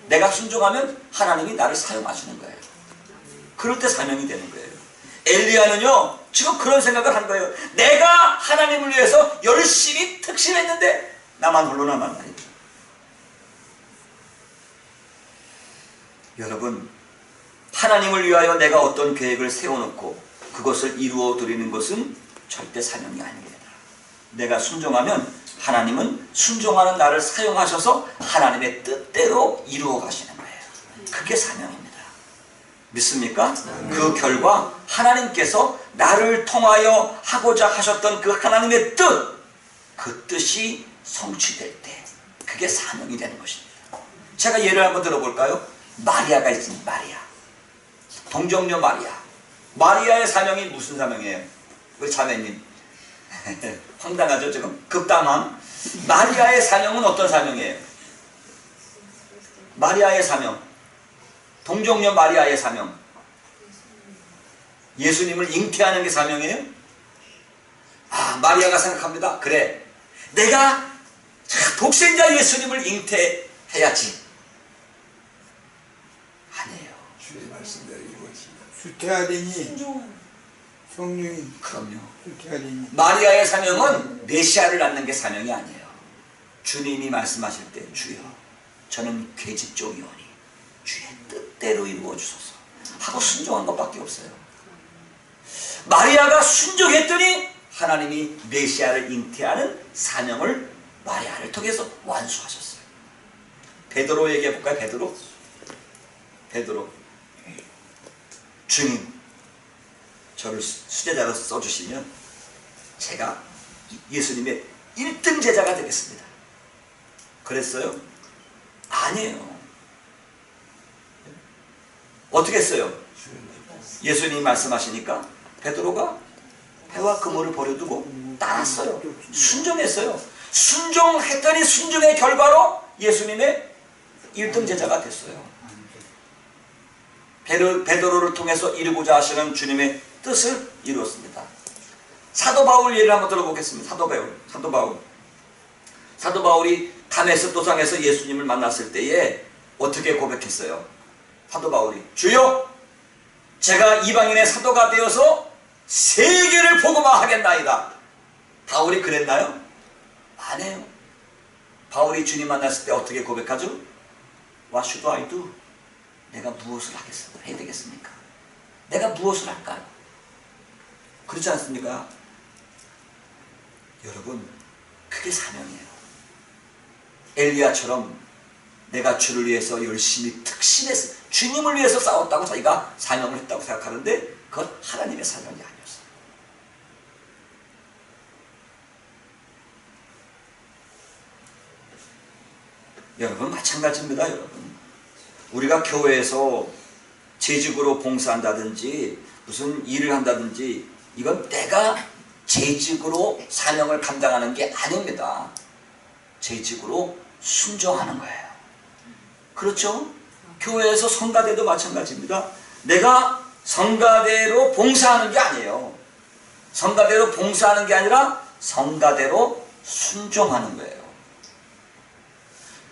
내가 순종하면 하나님이 나를 사용하시는 거예요. 그럴 때 사명이 되는 거예요. 엘리야는요 지금 그런 생각을 한 거예요. 내가 하나님을 위해서 열심히 특심했는데 나만 홀로 남았나니. 여러분, 하나님을 위하여 내가 어떤 계획을 세워놓고 그것을 이루어 드리는 것은 절대 사명이 아닙니다. 내가 순종하면 하나님은 순종하는 나를 사용하셔서 하나님의 뜻대로 이루어 가시는 거예요. 그게 사명입니다. 믿습니까? 그 결과 하나님께서 나를 통하여 하고자 하셨던 그 하나님의 뜻, 그 뜻이 성취될 때 그게 사명이 되는 것입니다. 제가 예를 한번 들어볼까요? 마리아가 있습니다. 마리아, 동정녀 마리아. 마리아의 사명이 무슨 사명이에요? 우리 자매님 황당하죠 지금? 급담함. 마리아의 사명은 어떤 사명이에요? 마리아의 사명, 동정녀 마리아의 사명, 예수님을 잉태하는 게 사명이에요? 아, 마리아가 생각합니다. 그래, 내가 독생자 예수님을 잉태해야지. 아니에요. 주의 말씀대로 이루어지. 수태하되니 성령이 그럼요. 수태하되니. 마리아의 사명은 메시아를 낳는 게 사명이 아니에요. 주님이 말씀하실 때 주여 저는 계집종이오니 주의 뜻대로 이루어 주소서 하고 순종한 것밖에 없어요. 마리아가 순종했더니 하나님이 메시아를 잉태하는 사명을 마리아를 통해서 완수하셨어요. 베드로 얘기해 볼까요? 베드로, 주님 저를 수제자로 써주시면 제가 예수님의 1등 제자가 되겠습니다. 그랬어요? 아니에요. 어떻게 했어요? 예수님이 말씀하시니까 베드로가 배와 그물을 버려두고 따랐어요. 순종했어요. 순종했더니 순종의 결과로 예수님의 1등 제자가 됐어요. 베드로를 통해서 이루고자 하시는 주님의 뜻을 이루었습니다. 사도 바울 예를 한번 들어보겠습니다. 사도 바울이 다메섹 도상에서 예수님을 만났을 때에 어떻게 고백했어요? 사도 바울이 주여 제가 이방인의 사도가 되어서 세계를 복음화하겠나이다. 바울이 그랬나요? 아니에요. 바울이 주님 만났을 때 어떻게 고백하죠? What should I do? 내가 무엇을 해야 되겠습니까? 내가 무엇을 할까요? 그렇지 않습니까? 여러분, 그게 사명이에요. 엘리야처럼 내가 주를 위해서 열심히 특심해서 주님을 위해서 싸웠다고 자기가 사명을 했다고 생각하는데 그건 하나님의 사명이 아니었어요. 여러분, 마찬가지입니다. 여러분, 우리가 교회에서 재직으로 봉사한다든지 무슨 일을 한다든지 이건 내가 재직으로 사명을 감당하는 게 아닙니다. 재직으로 순종하는 거예요. 그렇죠? 교회에서 성가대도 마찬가지입니다. 내가 성가대로 봉사하는 게 아니에요. 성가대로 봉사하는 게 아니라 성가대로 순종하는 거예요.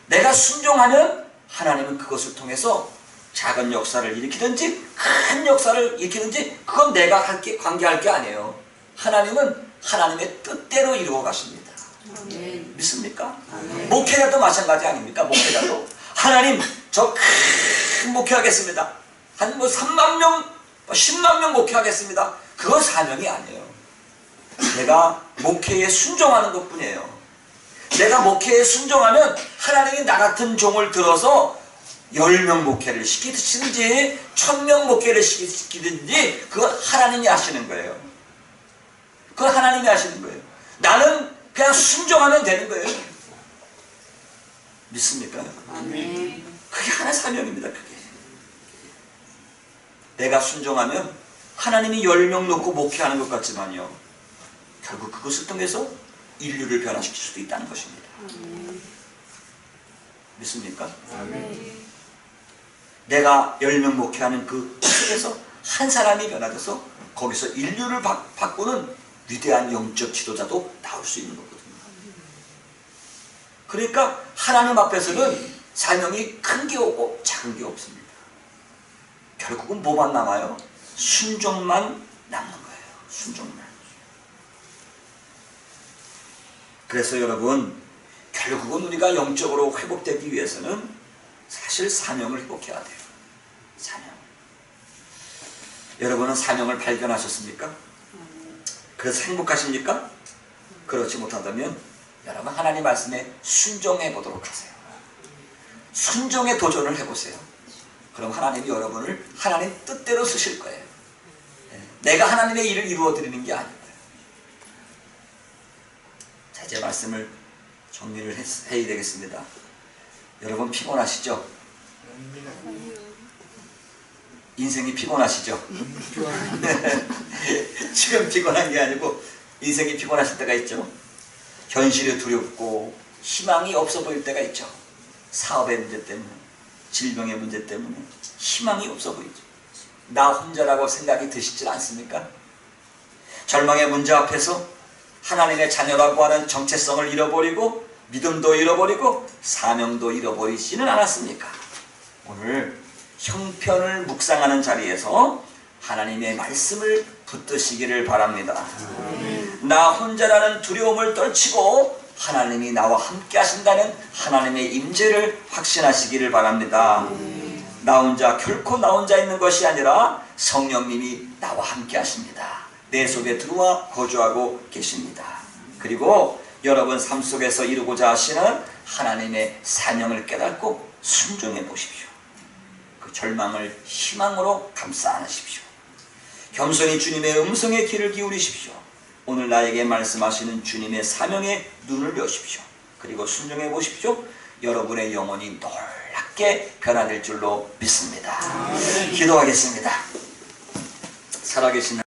내가 순종하면 하나님은 그것을 통해서 작은 역사를 일으키든지 큰 역사를 일으키든지 그건 내가 관계할 게 아니에요. 하나님은 하나님의 뜻대로 이루어 가십니다. 아멘. 믿습니까? 아멘. 목회자도 마찬가지 아닙니까? 목회자도 하나님 저 큰 목회하겠습니다. 한 뭐 3만 명, 10만 명 목회하겠습니다. 그건 사명이 아니에요. 내가 목회에 순종하는 것뿐이에요. 내가 목회에 순종하면 하나님이 나 같은 종을 들어서 10명 목회를 시키든지 1000명 목회를 시키든지 그건 하나님이 하시는 거예요. 그건 하나님이 하시는 거예요. 나는 그냥 순종하면 되는 거예요. 믿습니까? 아멘. 그게 하나의 사명입니다. 그게. 내가 순종하면 하나님이 10명 놓고 목회하는 것 같지만요, 결국 그것을 통해서 인류를 변화시킬 수도 있다는 것입니다. 믿습니까? 아멘. 내가 10명 목회하는 그 속에서 한 사람이 변화돼서 거기서 인류를 바꾸는 위대한 영적 지도자도 나올 수 있는 거거든요. 그러니까 하나님 앞에서는 사명이 큰 게 없고 작은 게 없습니다. 결국은 뭐만 남아요? 순종만 남는 거예요. 순종만. 그래서 여러분, 결국은 우리가 영적으로 회복되기 위해서는 사실 사명을 회복해야 돼요. 사명. 여러분은 사명을 발견하셨습니까? 그래서 행복하십니까? 그렇지 못하다면 여러분 하나님 말씀에 순종해 보도록 하세요. 순종에 도전을 해보세요. 그럼 하나님이 여러분을 하나님 뜻대로 쓰실 거예요. 내가 하나님의 일을 이루어 드리는 게 아니고요. 자, 이제 말씀을 정리를 해야 되겠습니다. 여러분 피곤하시죠? 인생이 피곤하시죠? 지금 피곤한 게 아니고 인생이 피곤하실 때가 있죠. 현실이 두렵고 희망이 없어 보일 때가 있죠. 사업의 문제 때문에, 질병의 문제 때문에 희망이 없어 보이죠. 나 혼자라고 생각이 드시지 않습니까? 절망의 문제 앞에서 하나님의 자녀라고 하는 정체성을 잃어버리고 믿음도 잃어버리고 사명도 잃어버리지는 않았습니까? 오늘 형편을 묵상하는 자리에서 하나님의 말씀을 붙드시기를 바랍니다. 나 혼자라는 두려움을 떨치고 하나님이 나와 함께 하신다는 하나님의 임재를 확신하시기를 바랍니다. 나 혼자, 결코 나 혼자 있는 것이 아니라 성령님이 나와 함께 하십니다. 내 속에 들어와 거주하고 계십니다. 그리고 여러분 삶 속에서 이루고자 하시는 하나님의 사명을 깨닫고 순종해 보십시오. 그 절망을 희망으로 감싸 안으십시오. 겸손히 주님의 음성에 귀를 기울이십시오. 오늘 나에게 말씀하시는 주님의 사명에 눈을 여십시오. 그리고 순종해 보십시오. 여러분의 영혼이 놀랍게 변화될 줄로 믿습니다. 기도하겠습니다. 살아계신